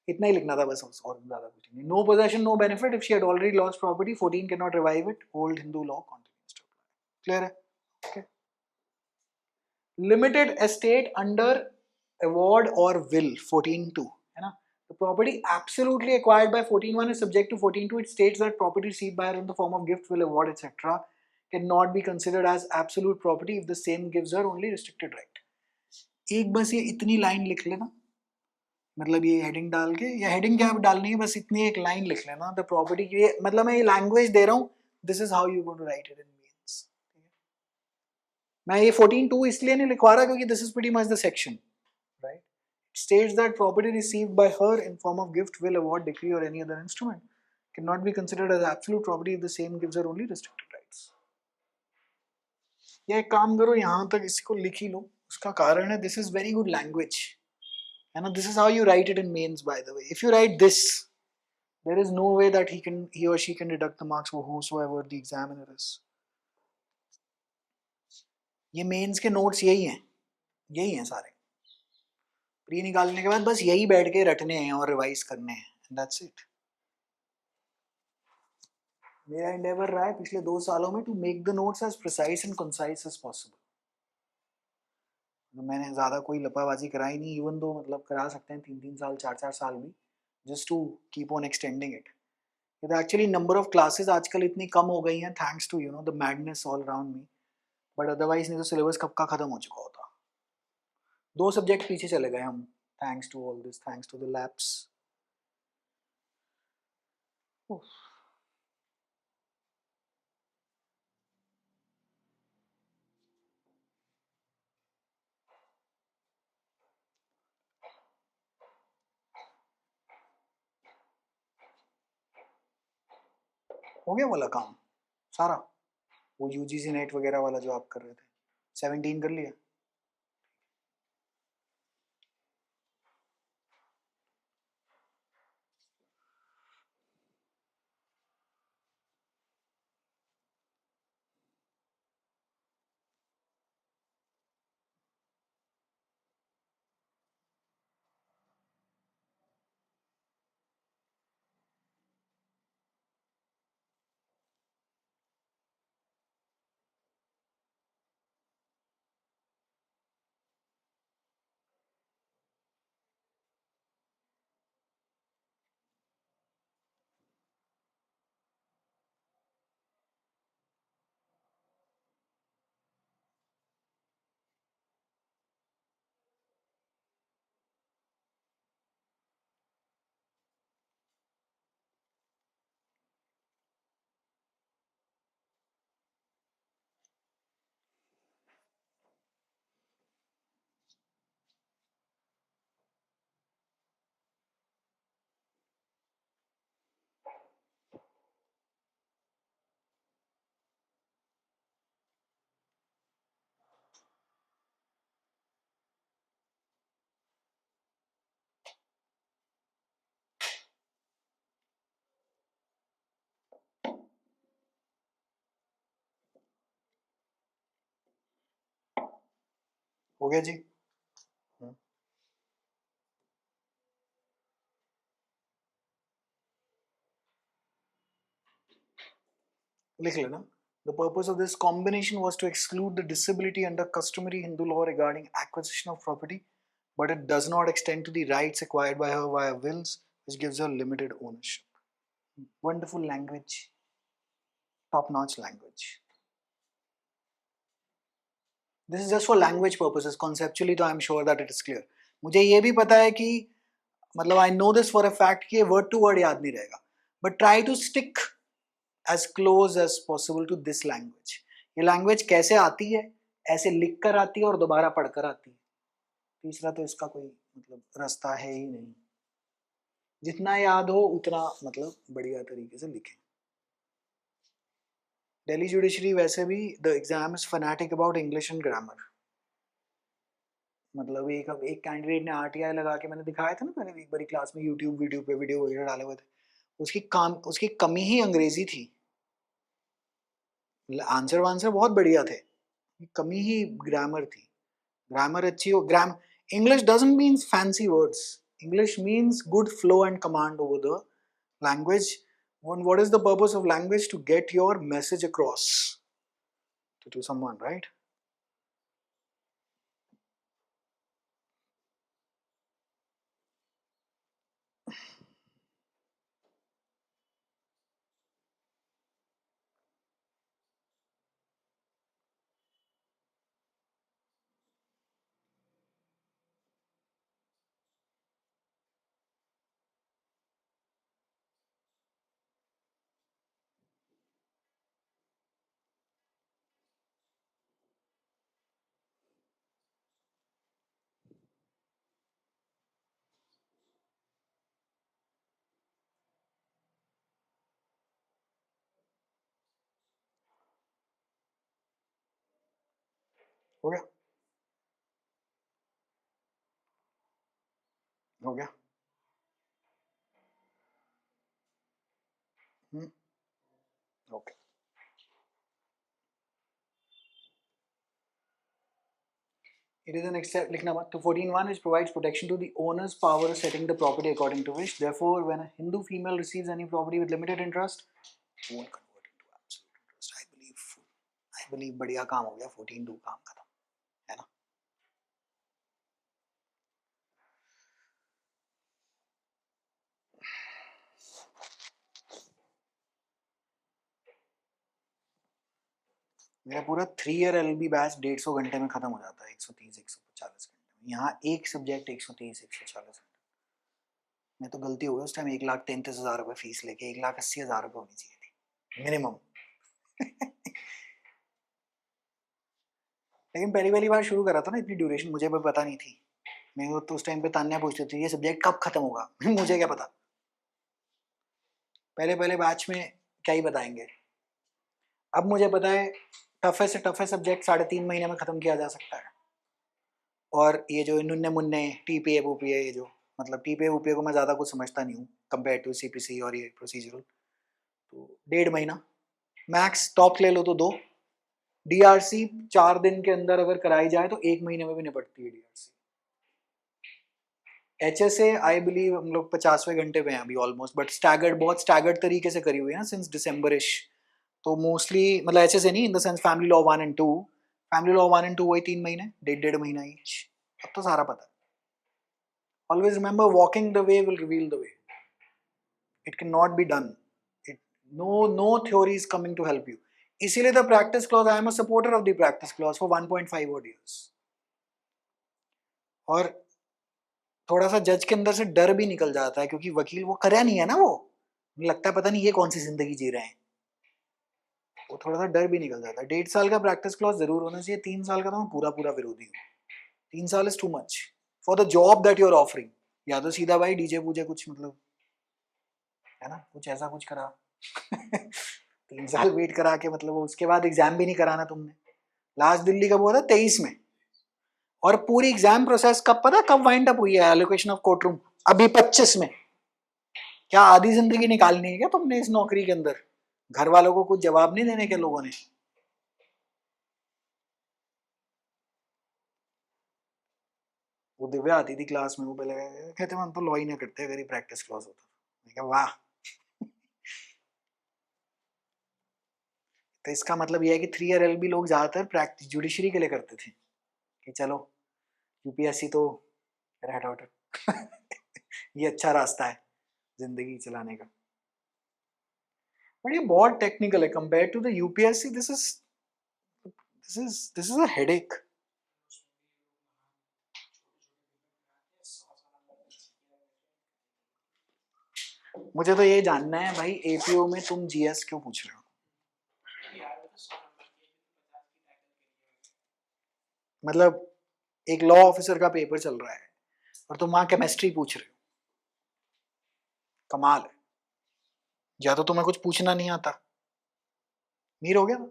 S1: इतना ही लिखना था बस, और ज्यादा कुछ नहीं। No possession no benefit, if she had already lost property 14 can not revive it, old Hindu law continues to apply. Clear है? Okay. Limited estate under award or will 14.2 है ना, the property absolutely acquired by 14.1 is subject to 14.2. It states that property received by her in the form of gift, will, award, etc. cannot be considered as absolute property if the same gives her only restricted right. एक बस ये इतनी line लिख लेना, मतलब ये heading डाल के, या हेडिंग क्या डालनी है, बस इतनी एक लाइन लिख लेना, द प्रॉपर्टी, ये मतलब मैं ये लैंग्वेज दे रहा हूँ, this is how you going to write it in mains. मैं ये 14.2 इसलिए नहीं लिखवा रहा क्योंकि this is pretty much the section, right? It states that property received by her in form of gift, will, award, decree or any other instrument cannot be considered as absolute property if the same gives her only restricted rights. या एक काम करो, यहाँ तक इसको लिख ही लो, उसका कारण है this is very good language, है ना, this is how you write it in mains by the way. If you write this, there is no way that he or she can deduct the marks for whosoever the examiner is. ये mains के notes यही हैं सारे, pre निकालने के बाद बस यही बैठ के रटने हैं और रिवाइज करने हैं, दैट्स इट। मेरा एंडेवर रहा है पिछले 2 सालों में to make the notes as precise and concise as possible. मैंने ज़्यादा कोई लपाबाजी कराई नहीं, इवन दो मतलब करा सकते हैं 3-3 साल 4-4 साल भी, just to keep on extending it. Actually number of classes आजकल इतनी कम हो गई हैं thanks to the madness all around me, but otherwise नहीं तो सिलेबस कब का खत्म हो चुका होता। 2 सब्जेक्ट पीछे चले गए हम, thanks to all this, thanks to the labs. हो गया वाला काम सारा, वो यूजीसी नेट वगैरह वाला जो आप कर रहे थे, 17 कर लिया? हो गया जी? लिख लेना। The purpose of this combination was to exclude the disability under customary Hindu law regarding acquisition of property, but it does not extend to the rights acquired by her via wills, which gives her limited ownership. Wonderful language, top-notch language. This is just for language purposes. Conceptually, though, I'm sure that it is clear. मुझे ये भी पता है कि मतलब I know this for a fact कि word to word याद नहीं रहेगा, but try to stick as close as possible to this language. ये लैंग्वेज कैसे आती है? ऐसे लिख कर आती है और दोबारा पढ़कर आती है। तीसरा तो इसका कोई मतलब रास्ता है ही नहीं। जितना याद हो उतना मतलब बढ़िया तरीके से लिखें। दिल्ली जुडिशरी वैसे भी the exam is fanatic about English and grammar. मतलब एक कैंडिडेट ने आरटीआई लगा के, मैंने दिखाया था ना पहले एक बारी क्लास में, यूट्यूब वीडियो पे वीडियो वगैरह डाले हुए थे, उसकी कमी ही अंग्रेजी थी। आंसर वांसर बहुत बढ़िया थे, कमी ही ग्रामर थी। ग्रामर अच्छी हो, English doesn't mean fancy words, English means good flow and command over the language. What is the purpose of language? To get your message across to someone, right? हो गया, हो गया। Okay, it is an except लिखना मत। तो 14(1) which provides protection to the owner's power of setting the property according to wish. Therefore, when a Hindu female receives any property with limited interest, won't convert into absolute interest. I believe बढ़िया काम हो गया, 14(2) काम खत्म, है ना? मेरा पूरा 3 ईयर LLB बैच 150 घंटे में खत्म हो जाता है, 130 140 घंटे में। यहाँ एक सब्जेक्ट 130 140 घंटे। मैं तो गलती हो गई उस टाइम 1,33,000 रुपये फीस लेके, 1,80,000 रुपये होनी चाहिए थी मिनिमम। लेकिन पहली बार शुरू करा था ना, इतनी ड्यूरेशन मुझे भी पता नहीं थी। मैं तो उस टाइम पे तान्या पूछती थी ये सब्जेक्ट कब खत्म होगा। मुझे क्या पता, पहले बैच में क्या ही बताएंगे। अब मुझे पता है टफेस्ट से टफेस्ट सब्जेक्ट 3.5 महीने में खत्म किया जा सकता है। और ये जो नुन्ने मुन्ने टीपीए वूपीए, ये जो मतलब टीपीए वूपीए को मैं ज़्यादा कुछ समझता नहीं हूँ कंपेयर टू सीपीसी और ये प्रोसीजरल, तो 1.5 महीना मैक्स, टॉप ले लो तो 2। डीआरसी 4 दिन के अंदर अगर कराई जाए तो 1 महीने में भी निपटती है डीआरसी। HSA आई बिलीव हम लोग 50वें घंटे पे हैं अभी ऑलमोस्ट, बट स्टैगर्ड, बहुत स्टैगर्ड तरीके से करी हुई है ना सिंस दिसंबरिश। तो मोस्टली मतलब HSA नहीं, in the sense family law 1 and 2, family law 1 and 2 वही 3 महीने, 1.5 महीना ईच। अब तो सारा पता है। Always remember, walking the way will reveal the way, it can not be done, no theory is coming to help you. इसीलिए the practice clause, I am a supporter of the practice clause for 1.5 odd years। और थोड़ा सा जज के अंदर से डर भी निकल जाता है, क्योंकि वकील वो करया नहीं है ना, वो लगता है पता नहीं ये कौन सी जिंदगी जी रहे हैं, वो थोड़ा सा डर भी निकल जाता है। 1.5 साल का प्रैक्टिस क्लॉज जरूर होना चाहिए, 3 साल का तो मैं पूरा विरोधी हूँ। 3 साल is too much for the job that you are offering. या तो सीधा भाई डीजे पूजे कुछ, मतलब है ना, कुछ ऐसा कुछ करा। 3 साल वेट करा के, मतलब उसके बाद एग्जाम भी नहीं कराना तुमने। लास्ट दिल्ली कब हुआ था? 23 में। और पूरी एग्जाम प्रोसेस कब पता कब वाइंड अप हुई है? एलोकेशन ऑफ कोर्ट रूम अभी 25 में। क्या आधी जिंदगी निकालनी है क्या तुमने इस नौकरी के अंदर? घर वालों को कुछ जवाब नहीं देने के लोगों ने? वो दिव्या आती थी क्लास में, वो पहले कहते हम तो लॉ ही ना करते अगर ये प्रैक्टिस क्लॉज होता। मैं कहा वाह। तो इसका मतलब ये है कि 3 ईयर LLB लोग ज्यादातर प्रैक्टिस जुडिशरी के लिए करते थे कि चलो यूपीएससी तो रेड आउट ये अच्छा रास्ता है जिंदगी चलाने का। बट ये बहुत टेक्निकल है compare to the UPSC. This is a headache. मुझे तो ये जानना है भाई, एपीओ में तुम जीएस क्यों पूछ रहे हो? मतलब एक लॉ ऑफिसर का पेपर चल रहा है और तुम वहां केमिस्ट्री पूछ रहे हो, कमाल है। या तो तुम्हें कुछ पूछना नहीं आता, मीर हो गया था?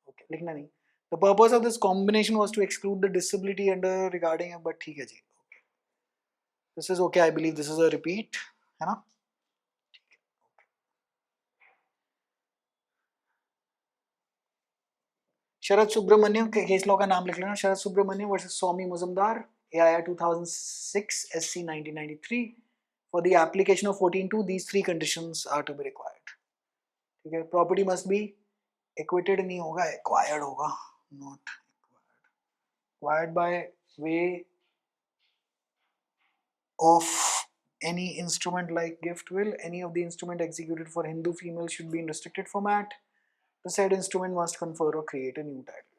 S1: ओके, लिखना नहीं। The purpose of this combination was to exclude the disability under regarding, but ठीक है जी, this is okay, I believe this is a repeat, है ना? शरद सुब्रमण्यम के केस लॉ का नाम लिख लेना, शरद Subramaniam versus Swami Mujumdar, AIR 2006, SC 1993. For the application of 14(2), these three conditions are to be required. ठीक है, property must be acquitted नहीं होगा, acquired होगा, not acquired by way of any instrument like gift will. Any of the instrument executed for Hindu female should be in restricted format. The said instrument must confer or create a new title.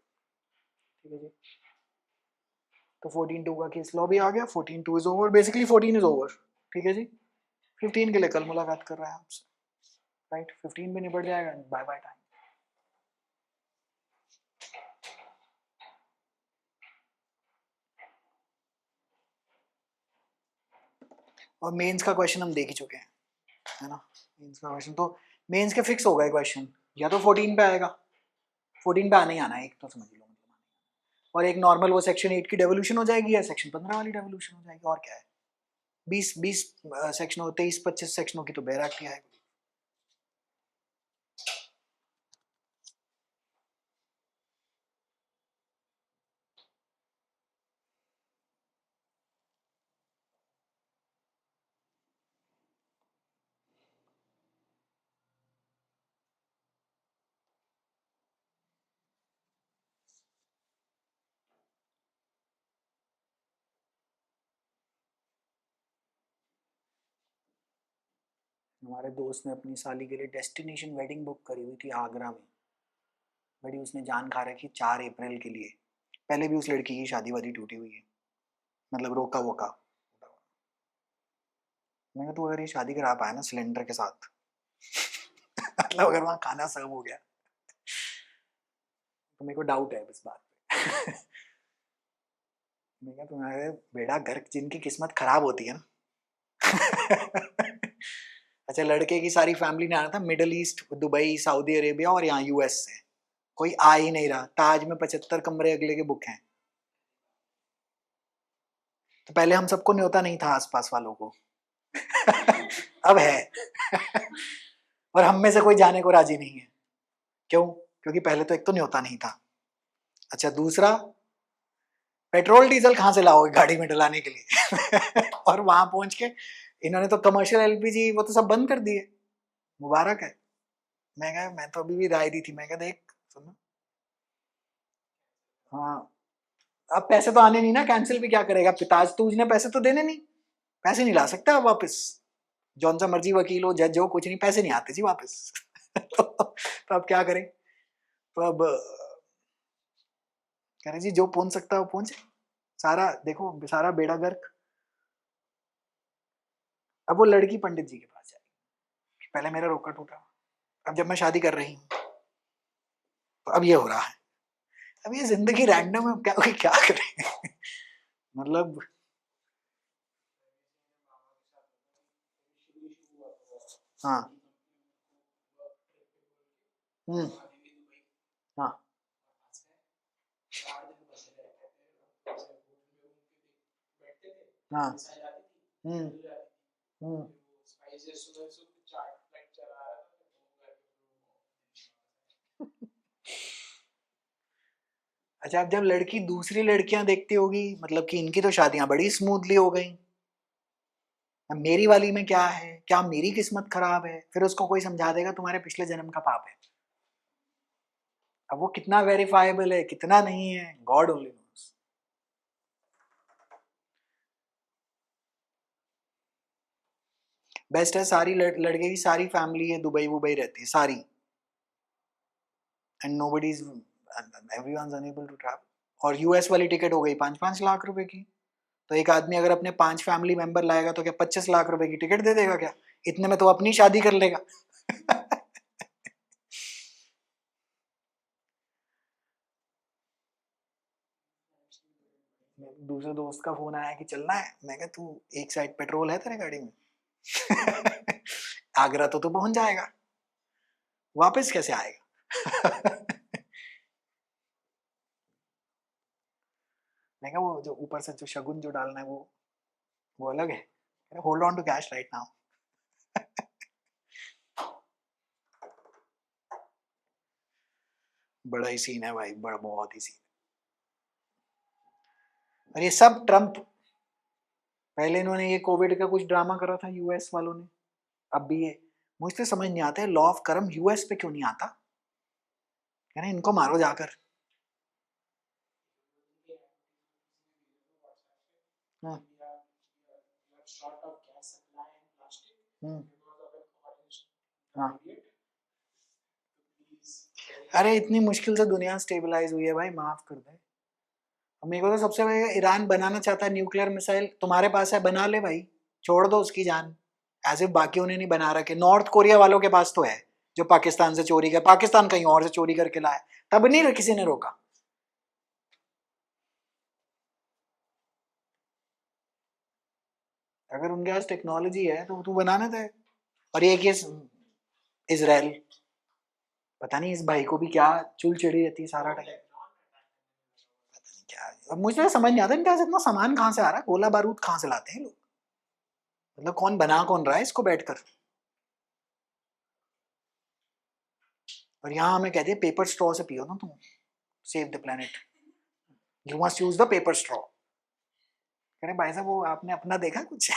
S1: ठीक है जी, तो 14(2) का case law भी आ गया, 14(2) is over, basically 14 is over, ठीक है जी। 15 के लिए कल मुलाकात कर रहा है आपसे, राइट, 15 भी निपट जाएगा, बाय बाय टाइम। और मेंस का क्वेश्चन हम देख ही चुके हैं, है ना? मेंस का क्वेश्चन तो मेंस के फिक्स हो गए क्वेश्चन, या तो 14 पे आएगा, 14 पे आने ही आना है, एक तो समझ लो, और एक नॉर्मल वो सेक्शन 8 की डेवोल्यूशन हो जाएगी या सेक्शन 15 वाली डेवोल्यूशन हो जाएगी, और क्या है, 20 सेक्शनों, 23-25 सेक्शनों की तो बेयर एक्ट ही आएगी। हमारे दोस्त ने अपनी साली के लिए डेस्टिनेशन वेडिंग बुक करी हुई थी आगरा में, बड़ी उसने जान खा रखी 4 अप्रैल के लिए। पहले भी उस लड़की की शादी वादी टूटी हुई है, मतलब रोका वोका। मैं तो अगर ये शादी करा पाया ना सिलेंडर के साथ मतलब अगर वहाँ खाना सर्व हो गया तो मेरे को डाउट है इस बात पे मैं क्या, तुम्हारे बेड़ा गर्क जिनकी किस्मत खराब होती है ना अच्छा, लड़के की सारी फैमिली ने आना था middle east, Dubai, Saudi Arabia और यहाँ US से, कोई आ ही नहीं रहा। ताज में 75 कमरे अगले के बुक हैं, तो पहले हम सबको न्योता नहीं था आसपास वालों को अब है और हम में से कोई जाने को राजी नहीं है। क्यों? क्योंकि पहले तो एक तो न्योता नहीं था, अच्छा दूसरा पेट्रोल डीजल कहाँ से लाओगे गाड़ी में डलाने के लिए और वहां पहुंच के इन्होंने तो कमर्शियल LPG वो तो सब बंद कर दिए, मुबारक है। मैं कहा, मैं तो अभी भी राय दी थी, मैं कहा देख सुनो, हाँ अब पैसे तो आने नहीं ना, कैंसिल भी क्या करेगा, पिताज तुझने पैसे तो देने नहीं, पैसे नहीं ला सकता अब वापस, जौन सा मर्जी वकील हो, जज हो, कुछ नहीं, पैसे नहीं आते जी वापस तो अब क्या करें, तो अब कह रहे जी जो पहुंच सकता है वो पहुंचे, सारा देखो सारा बेड़ा गर्क। अब वो लड़की पंडित जी के पास जाएगी, पहले मेरा रोका टूटा, अब जब मैं शादी कर रही हूँ तो अब ये हो रहा है, अब ये जिंदगी रैंडम है, क्या करें मतलब हाँ हाँ हाँ हम्म हम्म अच्छा, अब जब लड़की दूसरी लड़कियां देखती होगी, मतलब कि इनकी तो शादियां बड़ी स्मूथली हो गई, अब मेरी वाली में क्या है, क्या मेरी किस्मत खराब है, फिर उसको कोई समझा देगा तुम्हारे पिछले जन्म का पाप है। अब वो कितना वेरीफाइबल है कितना नहीं है, गॉड ओनली नोस। बेस्ट है सारी लड़के की सारी फैमिली है दुबई वुबई रहती है सारी, and nobody is, everyone unable to travel, और US वाली टिकट हो गई 5-5 लाख रुपए की, तो एक आदमी अगर अपने 5 फैमिली मेंबर लाएगा तो क्या 25 लाख रुपए की टिकट दे देगा क्या? इतने में तो अपनी शादी कर लेगा दूसरे दोस्त का फोन आया कि चलना है, मैं कहा तू एक साइड पेट्रोल है तेरे गाड़ी में आगरा तो तू पहुंच जाएगा, वापस कैसे आएगा? मैं क्या, वो जो ऊपर से जो शगुन जो डालना है वो अलग है। Hold on to cash right now. बड़ा ही सीन है भाई, बड़ा बहुत ही सीन। और ये सब ट्रम्प, पहले इन्होंने ये कोविड का कुछ ड्रामा करा था यूएस वालों ने, अब भी ये। मुझे समझ नहीं आता है लॉ ऑफ कर्म यूएस पे क्यों नहीं आता, है ना, इनको मारो जाकर। हाँ। हाँ। अरे इतनी मुश्किल से दुनिया स्टेबलाइज हुई है भाई, माफ कर दे। मेरे को तो सबसे पहले ईरान बनाना चाहता है न्यूक्लियर मिसाइल, तुम्हारे पास है बना ले भाई, छोड़ दो उसकी जान। ऐसे बाकी उन्हें नहीं बना रखे। नॉर्थ कोरिया वालों के पास तो है, जो पाकिस्तान से चोरी कर, पाकिस्तान कहीं और से चोरी करके लाया, तब नहीं किसी ने रोका। अगर उनके पास टेक्नोलॉजी है तो तू बनाना था। और ये केस इसराइल, पता नहीं इस भाई को भी क्या चुल चिड़ी रहती है सारा टाइम, क्या। अब मुझे तो समझ नहीं आता इनके पास इतना सामान कहाँ से आ रहा है, गोला बारूद कहाँ से लाते हैं लोग, मतलब कौन बना कौन रहा है इसको बैठकर। और यहाँ हमें कहते हैं पेपर स्ट्रॉ से पियो ना तुम, save the planet, you must use the paper straw. कह रहे भाई साहब वो आपने अपना देखा कुछ?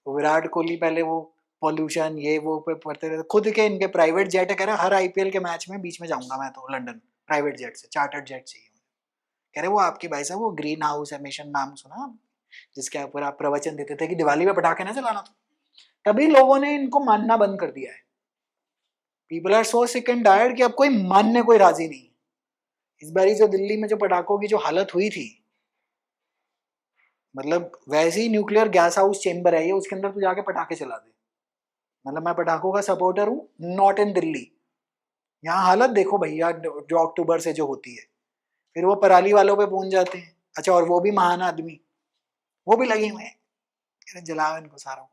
S1: वो विराट कोहली पहले वो पॉल्यूशन ये वो पे पढ़ते रहते, खुद के इनके प्राइवेट जेट है, कह रहे हर आईपीएल के मैच में बीच में जाऊंगा मैं तो लंदन, प्राइवेट जेट से, चार्टर्ड जेट चाहिए। कह रहे वो आपकी भाई साहब वो ग्रीन हाउस एमिशन नाम सुना आप? जिसके ऊपर आप प्रवचन देते थे कि दिवाली में पटाखे ना चलाना, तभी लोगों ने इनको मानना बंद कर दिया है। People are so sick and tired कि अब कोई मानने कोई राजी नहीं। इस बारी जो दिल्ली में जो पटाखों की जो हालत हुई थी, मतलब वैसे ही न्यूक्लियर गैस हाउस चेंबर है ये, उसके अंदर तू जाके पटाखे चला दे। मतलब मैं पटाखों का सपोर्टर हूँ, नॉट इन दिल्ली। यहाँ हालत देखो भैया जो अक्टूबर से जो होती है, फिर वो पराली वालों पे पहुंच जाते हैं। अच्छा, और वो भी महान आदमी, वो भी लगे हुए हैं, जलाओ इनको सारों को।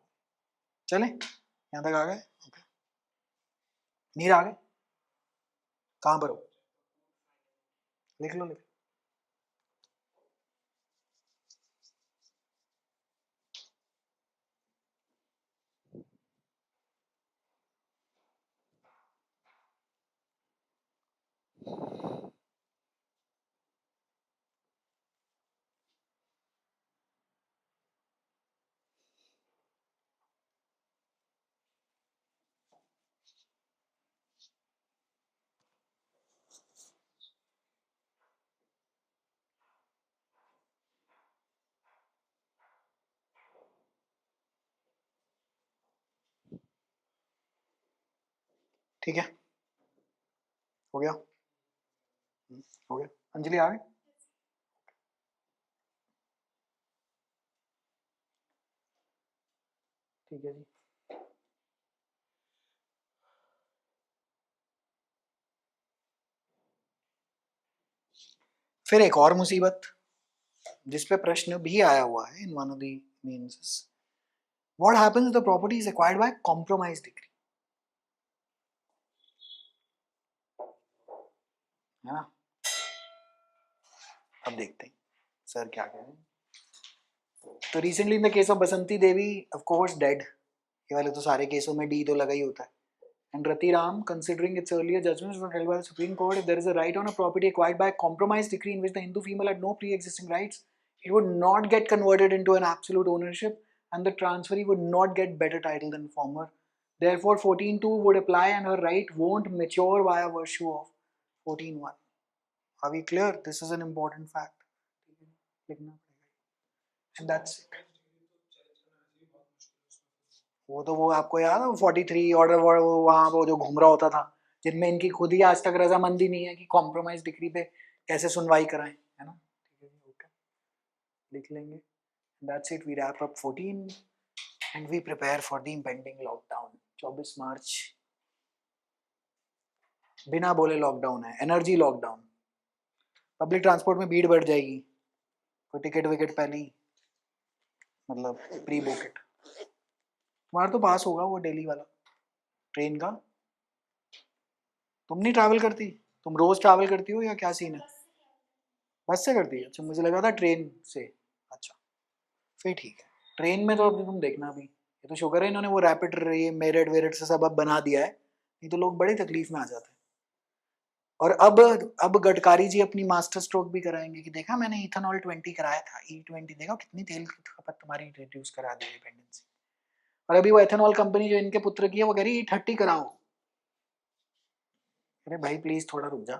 S1: चले यहाँ तक आ गए? नीर आ गए? कहाँ पर हो? लिख लो, लिख। ठीक है, हो गया। हो गया। अंजलि आ गए? ठीक है जी। फिर एक और मुसीबत जिस पे प्रश्न भी आया हुआ है in one of the means, what happens if the property is acquired by compromise degree, है ना? अब देखते हैं सर क्या कह रहे हैं। तो recently in the case of Basanti Devi, of course dead, ये वाले तो सारे केसों में डी तो लगा ही होता है। And Rati Ram, considering its earlier judgments were held by the Supreme Court, if there is a right on a property acquired by a compromise decree in which the Hindu female had no pre-existing rights, it would not get converted into an absolute ownership, and the transferee would not get better title than former. Therefore, 14.2 would apply, and her right won't mature via virtue of 14.1. Are we clear? This is an important fact. And that's it. वो तो वो आपको याद है 43 order वहाँ वो जो घूम रहा होता था, जिनमें इनकी खुद ही आज तक रजामंदी नहीं है कि कॉम्प्रोमाइज डिग्री पे कैसे सुनवाई कराएं, है ना? ठीक है जी, ओके, लिख लेंगे। That's it, we wrap up 14 and we prepare for the impending lockdown. 24 मार्च बिना बोले लॉकडाउन है, एनर्जी लॉकडाउन। पब्लिक ट्रांसपोर्ट में भीड़ बढ़ जाएगी, तो टिकट विकेट पहले ही मतलब प्री बुक इट। तुम्हारा तो पास होगा वो दिल्ली वाला ट्रेन का? तुम नहीं ट्रैवल करती? तुम रोज ट्रैवल करती हो या क्या सीन है? बस से करती है? अच्छा, मुझे लगा था ट्रेन से। अच्छा, फिर ठीक है। ट्रेन में तो अभी तुम देखना, अभी ये तो शुक्र है इन्होंने वो रैपिड ये मेरिट वेरिट से सब अब बना दिया है, नहीं तो लोग बड़ी तकलीफ में आ जाते हैं। और अब गडकरी जी अपनी मास्टर स्ट्रोक भी कराएंगे कि देखा मैंने इथेनॉल 20 कराया था, E20 देखा कितनी तेल की खपत तुम्हारी रिड्यूस करा दी डिपेंडेंसी। और अभी वो एथेनॉल कंपनी जो इनके पुत्र की है वो कह रही E30 कराओ। अरे भाई प्लीज थोड़ा रुक जा,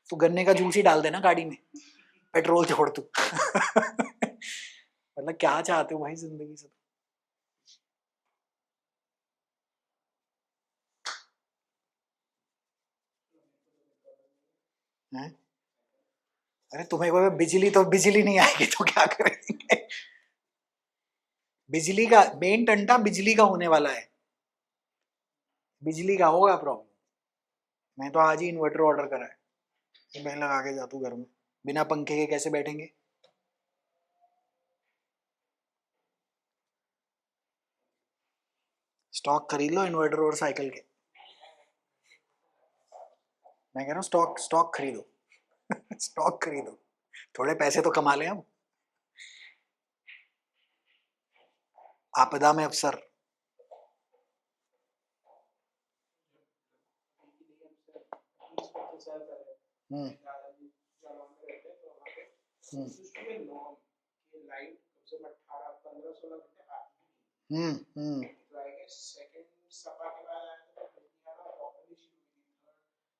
S1: तू गन्ने का जूस ही डाल देना गाड़ी में, पेट्रोल छोड़ तू। मतलब क्या चाहते हो भाई जिंदगी से? हैं? अरे तुम्हें को बिजली तो बिजली नहीं आएगी तो क्या करेंगे? बिजली का मेन टंटा बिजली का होने वाला है, बिजली का होगा प्रॉब्लम। मैं तो आज ही इन्वर्टर ऑर्डर करा है, मैं लगा के जाता हूँ घर में, बिना पंखे के कैसे बैठेंगे? स्टॉक खरीद लो इन्वर्टर और साइकिल के। मैं कह रहा हूँ स्टॉक स्टॉक खरीदो। स्टॉक खरीदो, थोड़े पैसे तो कमा लें हम। आपदा में अवसर। हम्म हम्म हम्म।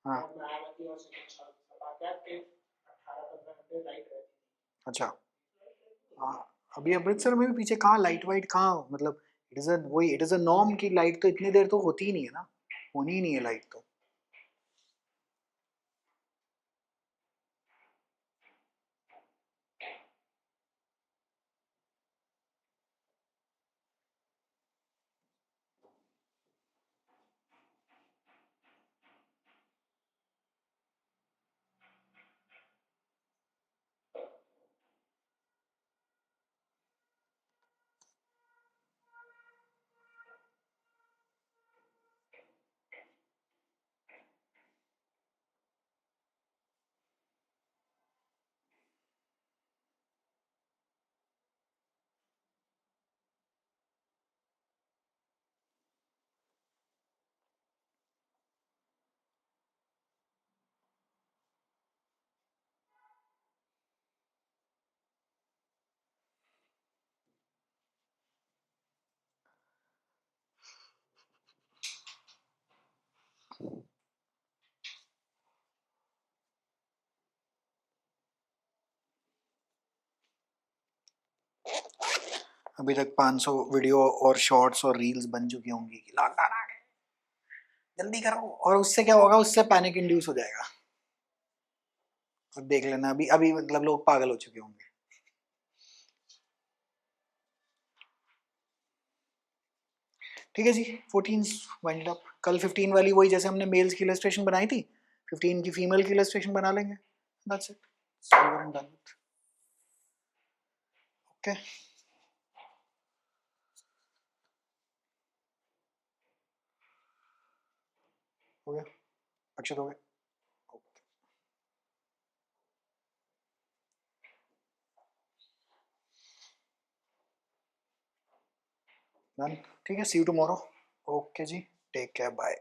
S1: हाँ। अच्छा। हाँ, अभी अमृतसर में भी पीछे कहाँ लाइट वाइट कहाँ, मतलब इट इज अ वही इट इज अ नॉर्म की लाइट तो इतनी देर तो होती ही नहीं है ना, होनी ही नहीं है लाइट तो। अभी तक 500 वीडियो और शॉर्ट्स और रील्स बन चुकी होंगी कि लॉकडाउन आ गए, जल्दी करो। और उससे क्या होगा, उससे पैनिक इंड्यूस हो जाएगा। और देख लेना अभी अभी मतलब लोग पागल हो चुके होंगे। ठीक है जी, 14 वाइंड अप। कल 15 वाली वही जैसे हमने मेल्स की इलस्ट्रेशन बनाई थी, 15 की फीमेल की इलस्ट्रेशन बना लेंगे। That's it, over and done. Okay, हो गया, अक्षत हो गया। डन, ठीक है, सी यू टुमारो। ओके जी, टेक केयर, बाय।